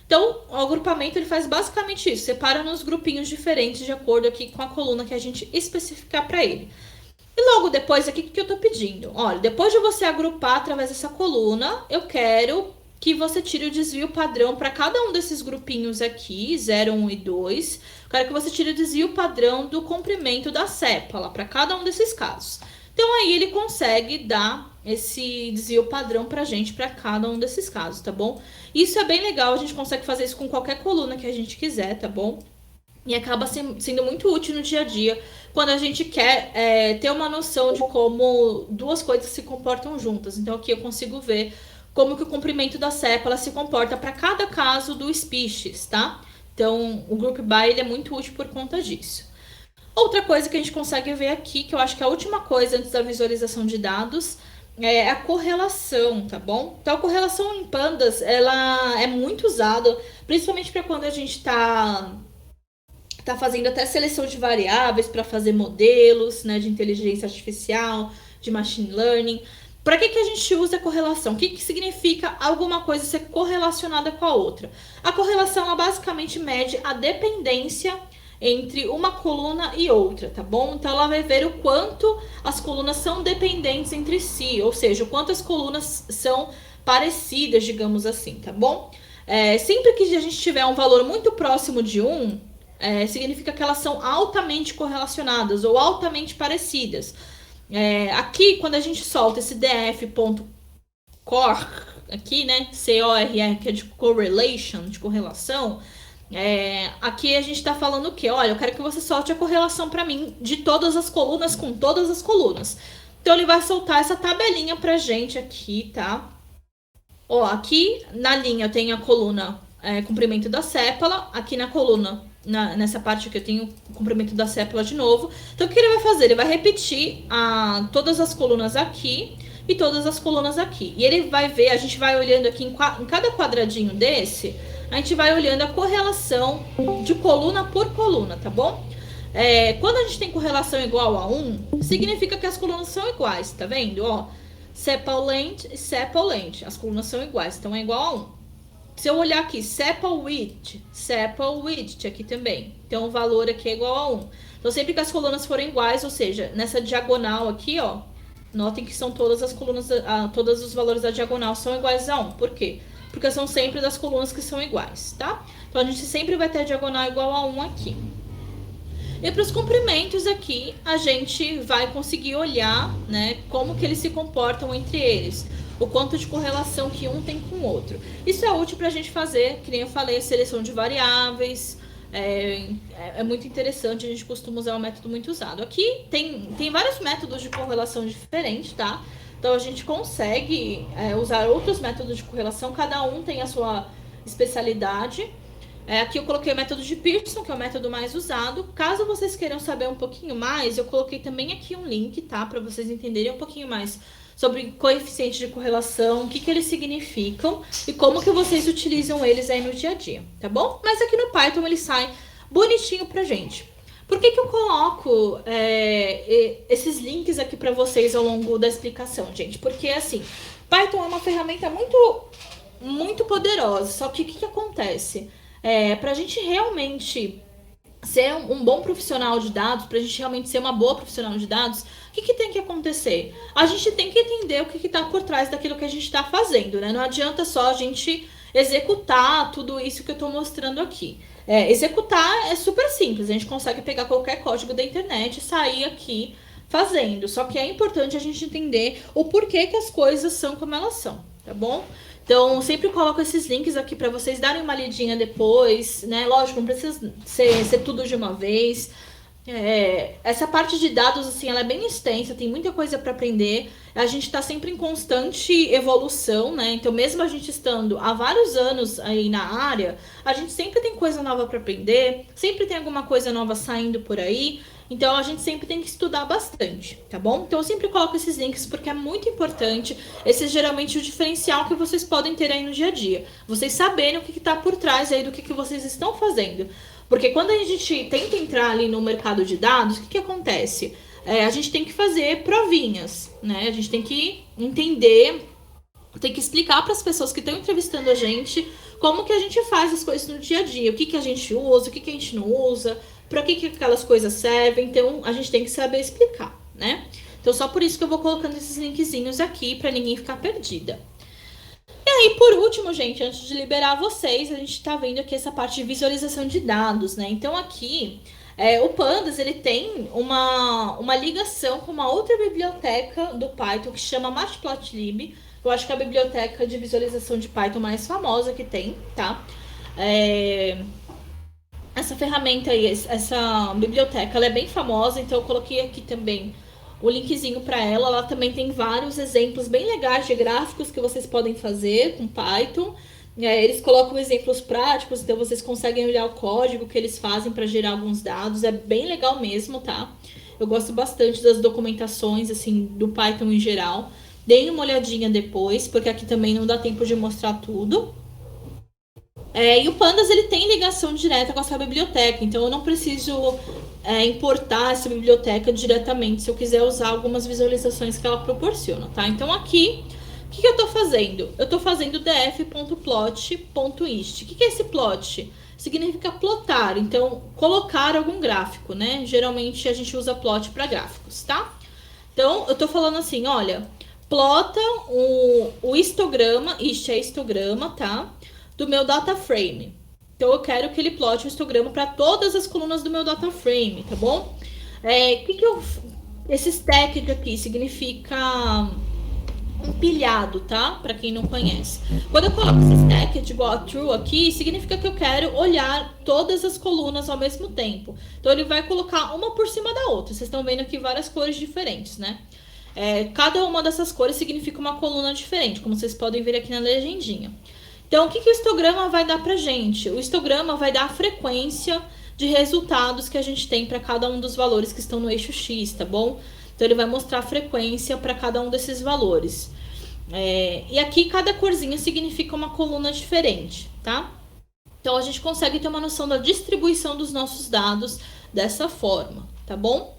Então, o agrupamento ele faz basicamente isso, separa nos grupinhos diferentes de acordo aqui com a coluna que a gente especificar para ele. E logo depois aqui, o que eu estou pedindo? Olha, depois de você agrupar através dessa coluna, eu quero que você tire o desvio padrão para cada um desses grupinhos aqui, 0, 1 e 2. Eu quero que você tire o desvio padrão do comprimento da sépala para cada um desses casos. Então, aí ele consegue dar esse desvio padrão pra gente para cada um desses casos, tá bom? Isso é bem legal, a gente consegue fazer isso com qualquer coluna que a gente quiser, tá bom? E acaba sendo muito útil no dia a dia, quando a gente quer ter uma noção de como duas coisas se comportam juntas. Então, aqui eu consigo ver como que o comprimento da sépala se comporta para cada caso do species, tá? Então, o group by ele é muito útil por conta disso. Outra coisa que a gente consegue ver aqui, que eu acho que é a última coisa antes da visualização de dados, é a correlação, tá bom? Então, a correlação em pandas, ela é muito usada, principalmente para quando a gente tá fazendo até seleção de variáveis para fazer modelos, né, de inteligência artificial, de machine learning. Para que a gente usa a correlação? O que significa alguma coisa ser correlacionada com a outra? A correlação, ela basicamente mede a dependência entre uma coluna e outra, tá bom? Então, ela vai ver o quanto as colunas são dependentes entre si, ou seja, o quanto as colunas são parecidas, digamos assim, tá bom? Sempre que a gente tiver um valor muito próximo de 1, significa que elas são altamente correlacionadas ou altamente parecidas. Aqui, quando a gente solta esse df.core, aqui, né, C-O-R-R, que é de correlation, de correlação, aqui a gente tá falando o quê? Olha, eu quero que você solte a correlação para mim de todas as colunas com todas as colunas. Então, ele vai soltar essa tabelinha pra gente aqui, tá? Ó, aqui na linha eu tenho a coluna comprimento da sépala, aqui na coluna, nessa parte aqui eu tenho o comprimento da sépala de novo. Então, o que ele vai fazer? Ele vai repetir todas as colunas aqui e todas as colunas aqui. E ele vai ver, a gente vai olhando aqui em cada quadradinho desse, a gente vai olhando a correlação de coluna por coluna, tá bom? Quando a gente tem correlação igual a 1, significa que as colunas são iguais, tá vendo? Ó, sepal length e sepal length, as colunas são iguais, então é igual a 1. Se eu olhar aqui, sepal width aqui também, então o valor aqui é igual a 1. Então, sempre que as colunas forem iguais, ou seja, nessa diagonal aqui, ó, notem que são todas as colunas, todos os valores da diagonal são iguais a 1. Por quê? Porque são sempre das colunas que são iguais, tá? Então, a gente sempre vai ter a diagonal igual a 1 aqui. E para os comprimentos aqui, a gente vai conseguir olhar, né, como que eles se comportam entre eles. O quanto de correlação que um tem com o outro. Isso é útil para a gente fazer, que nem eu falei, seleção de variáveis. É muito interessante, a gente costuma usar um método muito usado. Aqui tem vários métodos de correlação diferentes, tá? Então, a gente consegue usar outros métodos de correlação, cada um tem a sua especialidade. Aqui eu coloquei o método de Pearson, que é o método mais usado. Caso vocês queiram saber um pouquinho mais, eu coloquei também aqui um link, tá? Para vocês entenderem um pouquinho mais sobre coeficientes de correlação, o que eles significam e como que vocês utilizam eles aí no dia a dia, tá bom? Mas aqui no Python ele sai bonitinho pra gente. Por que eu coloco esses links aqui para vocês ao longo da explicação, gente? Porque, assim, Python é uma ferramenta muito, muito poderosa. Só que o que acontece? Para a gente realmente ser um bom profissional de dados, para a gente realmente ser uma boa profissional de dados, o que tem que acontecer? A gente tem que entender o que está por trás daquilo que a gente está fazendo, né? Não adianta só a gente executar tudo isso que eu estou mostrando aqui. Executar é super simples, a gente consegue pegar qualquer código da internet e sair aqui fazendo. Só que é importante a gente entender o porquê que as coisas são como elas são, tá bom? Então, sempre coloco esses links aqui para vocês darem uma lidinha depois, né? Lógico, não precisa ser tudo de uma vez. Essa parte de dados, assim, ela é bem extensa, tem muita coisa para aprender. A gente está sempre em constante evolução, né? Então, mesmo a gente estando há vários anos aí na área, a gente sempre tem coisa nova para aprender, sempre tem alguma coisa nova saindo por aí. Então, a gente sempre tem que estudar bastante, tá bom? Então, eu sempre coloco esses links porque é muito importante. Esse é geralmente o diferencial que vocês podem ter aí no dia a dia. Vocês saberem o que está por trás aí do que vocês estão fazendo. Porque quando a gente tenta entrar ali no mercado de dados, o que acontece? A gente tem que fazer provinhas, né? A gente tem que entender, tem que explicar para as pessoas que estão entrevistando a gente como que a gente faz as coisas no dia a dia, o que a gente usa, o que a gente não usa, para que aquelas coisas servem. Então, a gente tem que saber explicar, né? Então, só por isso que eu vou colocando esses linkzinhos aqui, para ninguém ficar perdida. E aí, por último, gente, antes de liberar vocês, a gente tá vendo aqui essa parte de visualização de dados, né? Então, aqui, o Pandas, ele tem uma ligação com uma outra biblioteca do Python que chama Matplotlib. Eu acho que é a biblioteca de visualização de Python mais famosa que tem, tá? Essa ferramenta aí, essa biblioteca, ela é bem famosa, então eu coloquei aqui também o linkzinho para ela. Ela também tem vários exemplos bem legais de gráficos que vocês podem fazer com Python. Eles colocam exemplos práticos, então vocês conseguem olhar o código que eles fazem para gerar alguns dados. É bem legal mesmo, tá? Eu gosto bastante das documentações, assim, do Python em geral. Deem uma olhadinha depois, porque aqui também não dá tempo de mostrar tudo. E o Pandas, ele tem ligação direta com essa biblioteca, então eu não preciso importar essa biblioteca diretamente se eu quiser usar algumas visualizações que ela proporciona, tá? Então aqui, o que eu estou fazendo? Eu estou fazendo df.plot.ist. O que é esse plot? Significa plotar, então colocar algum gráfico, né? Geralmente a gente usa plot para gráficos, tá? Então eu estou falando assim, olha, plota o histograma, ist é histograma, tá? Do meu data frame. Então eu quero que ele plote o histograma para todas as colunas do meu data frame, tá bom? Esse stack aqui significa empilhado, tá? Para quem não conhece. Quando eu coloco esse stack de igual a true aqui, significa que eu quero olhar todas as colunas ao mesmo tempo. Então ele vai colocar uma por cima da outra. Vocês estão vendo aqui várias cores diferentes, né? Cada uma dessas cores significa uma coluna diferente, como vocês podem ver aqui na legendinha. Então, o que o histograma vai dar pra gente? O histograma vai dar a frequência de resultados que a gente tem para cada um dos valores que estão no eixo X, tá bom? Então, ele vai mostrar a frequência para cada um desses valores. E aqui, cada corzinha significa uma coluna diferente, tá? Então, a gente consegue ter uma noção da distribuição dos nossos dados dessa forma, tá bom?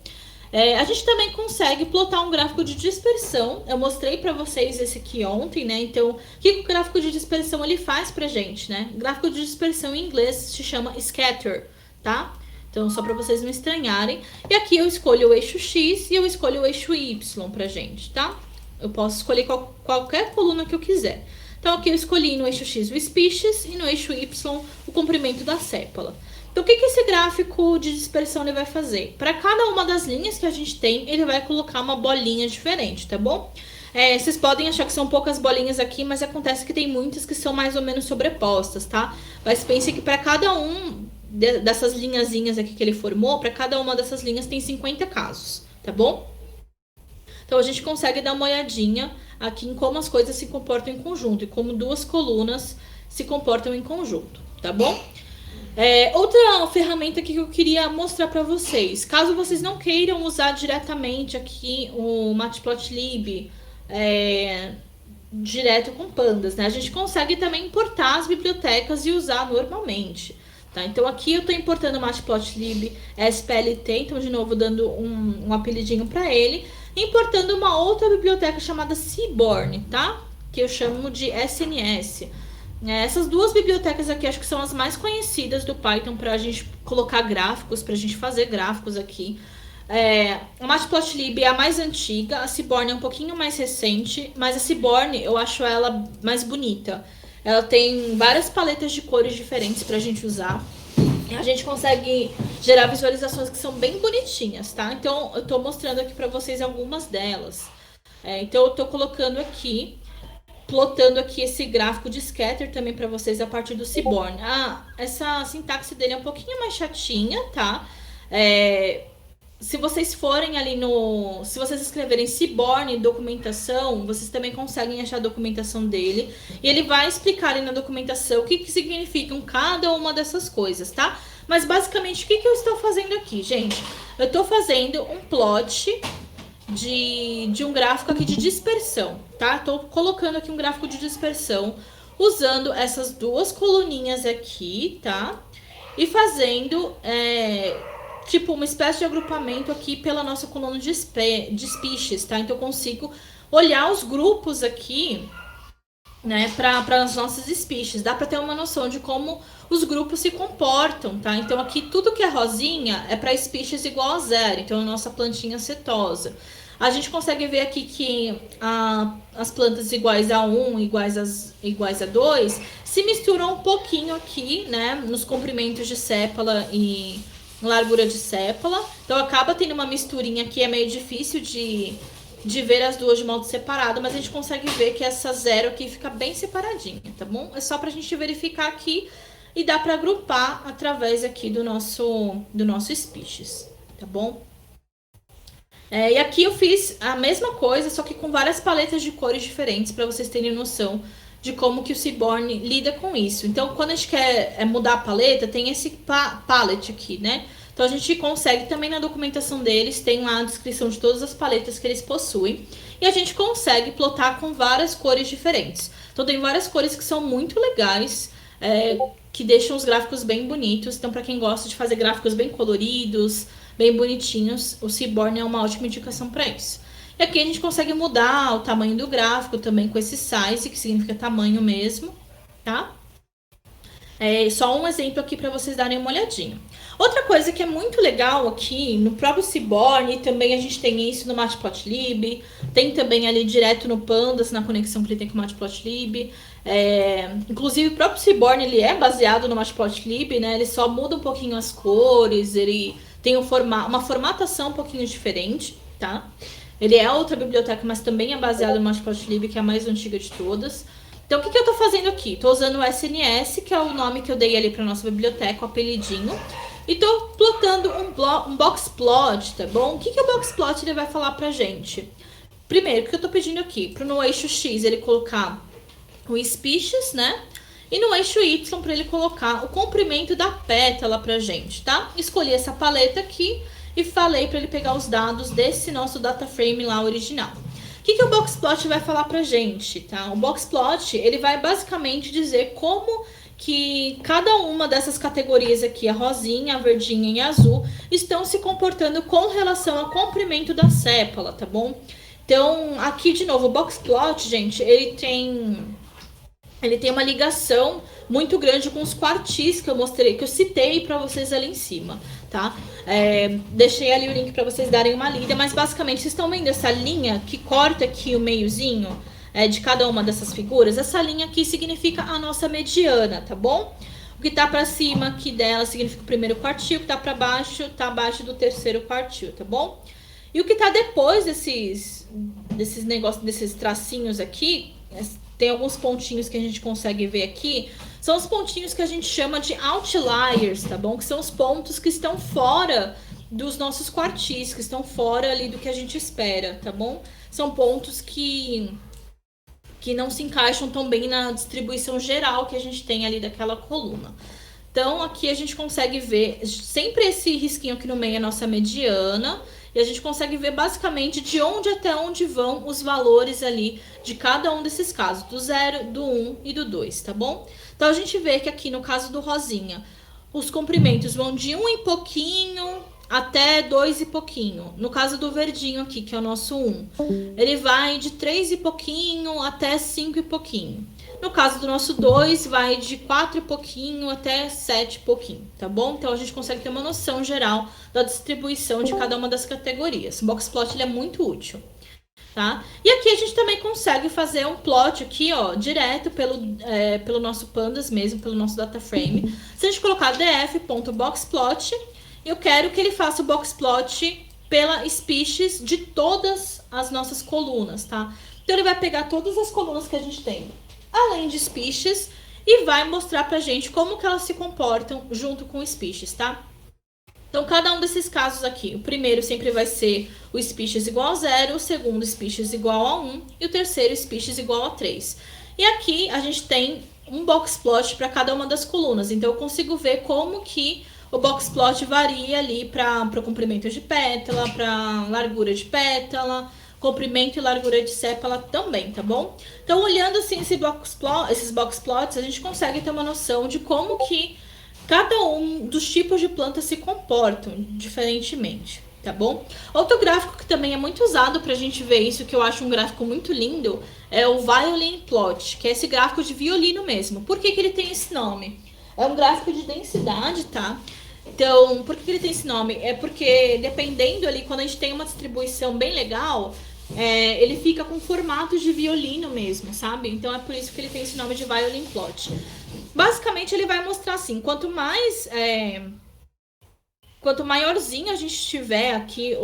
A gente também consegue plotar um gráfico de dispersão. Eu mostrei para vocês esse aqui ontem, né? Então, o que o gráfico de dispersão ele faz pra gente, né? O gráfico de dispersão em inglês se chama scatter, tá? Então, só para vocês não estranharem. E aqui eu escolho o eixo X e eu escolho o eixo Y pra gente, tá? Eu posso escolher qualquer coluna que eu quiser. Então, aqui eu escolhi no eixo X o species e no eixo Y o comprimento da sépola. Então, o que esse gráfico de dispersão ele vai fazer? Para cada uma das linhas que a gente tem, ele vai colocar uma bolinha diferente, tá bom? Vocês podem achar que são poucas bolinhas aqui, mas acontece que tem muitas que são mais ou menos sobrepostas, tá? Mas pense que para cada dessas linhazinhas aqui que ele formou, para cada uma dessas linhas tem 50 casos, tá bom? Então, a gente consegue dar uma olhadinha aqui em como as coisas se comportam em conjunto e como duas colunas se comportam em conjunto, tá bom? Outra ferramenta que eu queria mostrar para vocês, caso vocês não queiram usar diretamente aqui o Matplotlib direto com Pandas, né? A gente consegue também importar as bibliotecas e usar normalmente, tá? Então aqui eu estou importando o Matplotlib SPLT, então de novo dando um apelidinho para ele, importando uma outra biblioteca chamada Seaborn, tá? Que eu chamo de SNS. Essas duas bibliotecas aqui acho que são as mais conhecidas do Python para a gente colocar gráficos, para a gente fazer gráficos aqui. A Matplotlib é a mais antiga, a Seaborn é um pouquinho mais recente, mas a Seaborn eu acho ela mais bonita. Ela tem várias paletas de cores diferentes para a gente usar. E a gente consegue gerar visualizações que são bem bonitinhas, tá? Então eu estou mostrando aqui para vocês algumas delas. Então eu estou colocando aqui, plotando aqui esse gráfico de scatter também para vocês a partir do Seaborn. Essa sintaxe dele é um pouquinho mais chatinha, tá? se vocês forem ali no... Se vocês escreverem Seaborn documentação, vocês também conseguem achar a documentação dele. E ele vai explicar ali na documentação o que significam cada uma dessas coisas, tá? Mas basicamente, o que eu estou fazendo aqui, gente? Eu estou fazendo um plot de um gráfico aqui de dispersão, tá? Estou colocando aqui um gráfico de dispersão, usando essas duas coluninhas aqui, tá? E fazendo... tipo, uma espécie de agrupamento aqui pela nossa coluna de species, tá? Então, eu consigo olhar os grupos aqui, né, para as nossas species. Dá para ter uma noção de como os grupos se comportam, tá? Então, aqui, tudo que é rosinha é para species igual a 0. Então, a nossa plantinha setosa. A gente consegue ver aqui que as plantas iguais a 1, iguais a 2, se misturam um pouquinho aqui, né, nos comprimentos de sépala e largura de sépala. Então acaba tendo uma misturinha aqui, é meio difícil de ver as duas de modo separado, mas a gente consegue ver que essa 0 aqui fica bem separadinha, tá bom? É só pra gente verificar aqui e dá pra agrupar através aqui do nosso species, tá bom? E aqui eu fiz a mesma coisa, só que com várias paletas de cores diferentes, para vocês terem noção de como que o Seaborn lida com isso. Então, quando a gente quer mudar a paleta, tem esse palette aqui, né? Então, a gente consegue também na documentação deles, tem lá a descrição de todas as paletas que eles possuem. E a gente consegue plotar com várias cores diferentes. Então, tem várias cores que são muito legais, que deixam os gráficos bem bonitos. Então, para quem gosta de fazer gráficos bem coloridos, bem bonitinhos, o Seaborn é uma ótima indicação para isso. E aqui a gente consegue mudar o tamanho do gráfico também com esse size, que significa tamanho mesmo, tá? Só um exemplo aqui para vocês darem uma olhadinha. Outra coisa que é muito legal aqui no próprio Seaborn, e também a gente tem isso no Matplotlib, tem também ali direto no Pandas, na conexão que ele tem com o Matplotlib. Inclusive o próprio Seaborn, ele é baseado no Matplotlib, né? Ele só muda um pouquinho as cores, ele tem uma formatação um pouquinho diferente, tá? Ele é outra biblioteca, mas também é baseado no Matplotlib, que é a mais antiga de todas. Então, o que eu tô fazendo aqui? Tô usando o SNS, que é o nome que eu dei ali pra nossa biblioteca, o apelidinho. E tô plotando um boxplot, tá bom? O que o boxplot ele vai falar pra gente? Primeiro, o que eu tô pedindo aqui? No eixo X, ele colocar o species, né? E no eixo Y, para ele colocar o comprimento da pétala pra gente, tá? Escolhi essa paleta aqui e falei para ele pegar os dados desse nosso data frame lá original. O que o boxplot vai falar pra gente, tá? O boxplot, ele vai basicamente dizer como que cada uma dessas categorias aqui, a rosinha, a verdinha e a azul, estão se comportando com relação ao comprimento da sépala, tá bom? Então, aqui de novo, o boxplot, gente, ele tem uma ligação muito grande com os quartis que eu mostrei, que eu citei para vocês ali em cima, tá? Deixei ali o link para vocês darem uma lida, mas basicamente vocês estão vendo essa linha que corta aqui o meiozinho de cada uma dessas figuras? Essa linha aqui significa a nossa mediana, tá bom? O que tá para cima aqui dela significa o primeiro quartil, o que tá para baixo tá abaixo do terceiro quartil, tá bom? E o que tá depois desses negócios, desses tracinhos aqui, tem alguns pontinhos que a gente consegue ver aqui, são os pontinhos que a gente chama de outliers, tá bom? Que são os pontos que estão fora dos nossos quartis, que estão fora ali do que a gente espera, tá bom? São pontos que não se encaixam tão bem na distribuição geral que a gente tem ali daquela coluna. Então, aqui a gente consegue ver sempre esse risquinho aqui no meio é a nossa mediana, e a gente consegue ver basicamente de onde até onde vão os valores ali de cada um desses casos, do 0, do 1 e do 2, tá bom? Então, a gente vê que aqui no caso do rosinha, os comprimentos vão de 1 e pouquinho até 2 e pouquinho. No caso do verdinho aqui, que é o nosso 1, ele vai de 3 e pouquinho até 5 e pouquinho. No caso do nosso 2, vai de 4 e pouquinho até 7 e pouquinho, tá bom? Então, a gente consegue ter uma noção geral da distribuição de cada uma das categorias. O boxplot ele é muito útil, tá? E aqui a gente também consegue fazer um plot aqui, ó, direto pelo nosso pandas mesmo, pelo nosso data frame. Se a gente colocar df.boxplot, eu quero que ele faça o boxplot pela species de todas as nossas colunas, tá? Então, ele vai pegar todas as colunas que a gente tem, além de species, e vai mostrar pra gente como que elas se comportam junto com species, tá? Então, cada um desses casos aqui, o primeiro sempre vai ser o species igual a 0, o segundo species igual a 1 e o terceiro species igual a 3. E aqui a gente tem um boxplot para cada uma das colunas, então eu consigo ver como que o boxplot varia ali para o comprimento de pétala, para largura de pétala, comprimento e largura de sépala também, tá bom? Então, olhando assim esses boxplots, a gente consegue ter uma noção de como que cada um dos tipos de plantas se comportam diferentemente, tá bom? Outro gráfico que também é muito usado pra gente ver isso, que eu acho um gráfico muito lindo, é o Violin Plot, que é esse gráfico de violino mesmo. Por que que ele tem esse nome? É um gráfico de densidade, tá? Então, por que ele tem esse nome? É porque, dependendo ali, quando a gente tem uma distribuição bem legal, ele fica com formato de violino mesmo, sabe? Então, é por isso que ele tem esse nome de Violin Plot. Basicamente, ele vai mostrar assim, quanto maiorzinho a gente tiver aqui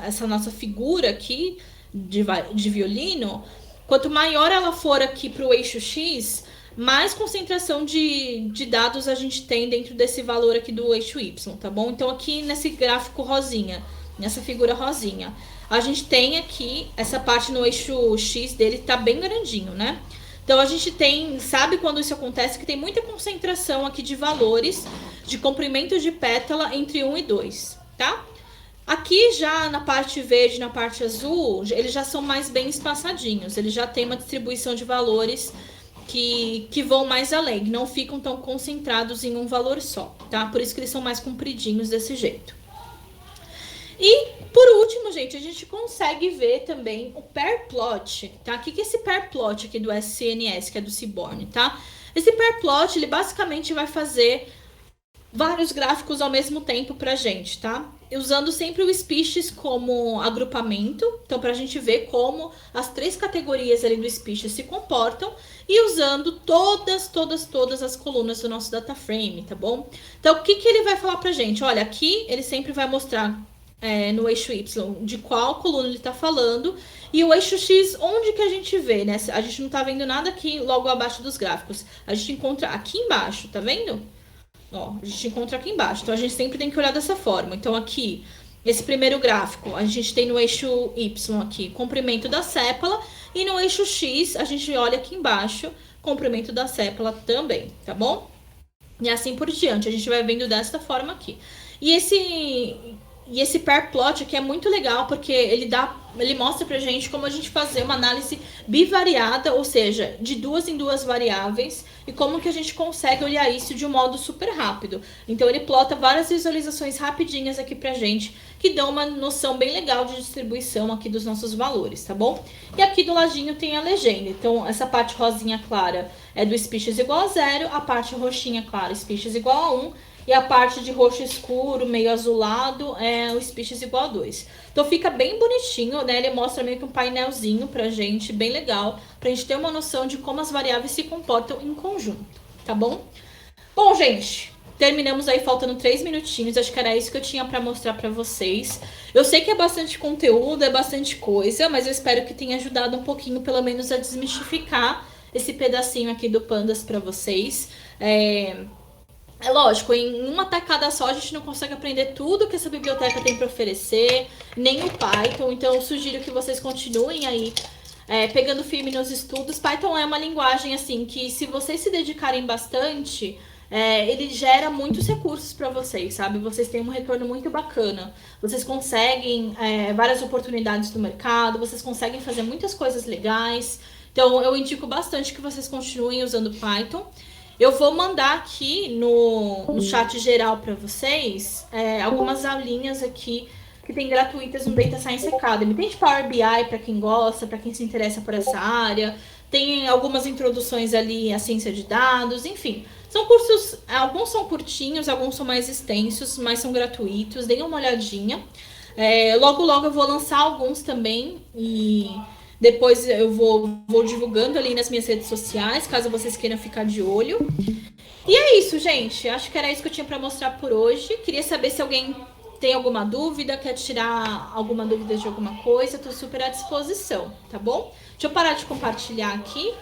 essa nossa figura aqui de violino, quanto maior ela for aqui para o eixo X, mais concentração de dados a gente tem dentro desse valor aqui do eixo Y, tá bom? Então, aqui nesse gráfico rosinha, nessa figura rosinha, a gente tem aqui essa parte no eixo X dele tá bem grandinho, né? Então, a gente sabe quando isso acontece, que tem muita concentração aqui de valores de comprimento de pétala entre 1 e 2, tá? Aqui já na parte verde, na parte azul, eles já são mais bem espaçadinhos, eles já têm uma distribuição de valores que vão mais além, não ficam tão concentrados em um valor só, tá? Por isso que eles são mais compridinhos desse jeito. E, por último, gente, a gente consegue ver também o pair plot, tá? O que é esse pair plot aqui do SCNS, que é do Seaborn, tá? Esse pair plot, ele basicamente vai fazer vários gráficos ao mesmo tempo pra gente, tá? Usando sempre o species como agrupamento, então pra gente ver como as 3 categorias ali do species se comportam e usando todas as colunas do nosso data frame, tá bom? Então, o que ele vai falar pra gente? Olha, aqui ele sempre vai mostrar no eixo Y de qual coluna ele tá falando e o eixo X, onde que a gente vê, né? A gente não tá vendo nada aqui logo abaixo dos gráficos, a gente encontra aqui embaixo, tá vendo? Ó, a gente encontra aqui embaixo, então a gente sempre tem que olhar dessa forma. Então aqui, esse primeiro gráfico, a gente tem no eixo Y aqui, comprimento da sépala, e no eixo X, a gente olha aqui embaixo, comprimento da sépala também, tá bom? E assim por diante, a gente vai vendo desta forma aqui. E esse pair plot aqui é muito legal, porque ele mostra pra gente como a gente fazer uma análise bivariada, ou seja, de 2 em 2 variáveis, e como que a gente consegue olhar isso de um modo super rápido. Então, ele plota várias visualizações rapidinhas aqui pra gente, que dão uma noção bem legal de distribuição aqui dos nossos valores, tá bom? E aqui do ladinho tem a legenda. Então, essa parte rosinha clara é do species igual a 0, a parte roxinha clara, species igual a 1, e a parte de roxo escuro, meio azulado, é o species igual a 2. Então fica bem bonitinho, né? Ele mostra meio que um painelzinho pra gente, bem legal, pra gente ter uma noção de como as variáveis se comportam em conjunto, tá bom? Bom, gente, terminamos aí faltando 3 minutinhos, acho que era isso que eu tinha pra mostrar pra vocês. Eu sei que é bastante conteúdo, é bastante coisa, mas eu espero que tenha ajudado um pouquinho, pelo menos, a desmistificar esse pedacinho aqui do Pandas pra vocês. É lógico, em uma tacada só a gente não consegue aprender tudo que essa biblioteca tem para oferecer, nem o Python, então eu sugiro que vocês continuem aí pegando firme nos estudos. Python é uma linguagem assim que, se vocês se dedicarem bastante, ele gera muitos recursos para vocês, sabe? Vocês têm um retorno muito bacana, vocês conseguem várias oportunidades no mercado, vocês conseguem fazer muitas coisas legais, então eu indico bastante que vocês continuem usando Python. Eu vou mandar aqui no chat geral para vocês algumas aulinhas aqui que tem gratuitas no Data Science Academy. Tem de Power BI para quem gosta, para quem se interessa por essa área. Tem algumas introduções ali à ciência de dados, enfim. São cursos, alguns são curtinhos, alguns são mais extensos, mas são gratuitos. Deem uma olhadinha. Logo eu vou lançar alguns também e depois eu vou divulgando ali nas minhas redes sociais, caso vocês queiram ficar de olho. E é isso, gente. Acho que era isso que eu tinha para mostrar por hoje. Queria saber se alguém tem alguma dúvida, quer tirar alguma dúvida de alguma coisa. Estou super à disposição, tá bom? Deixa eu parar de compartilhar aqui.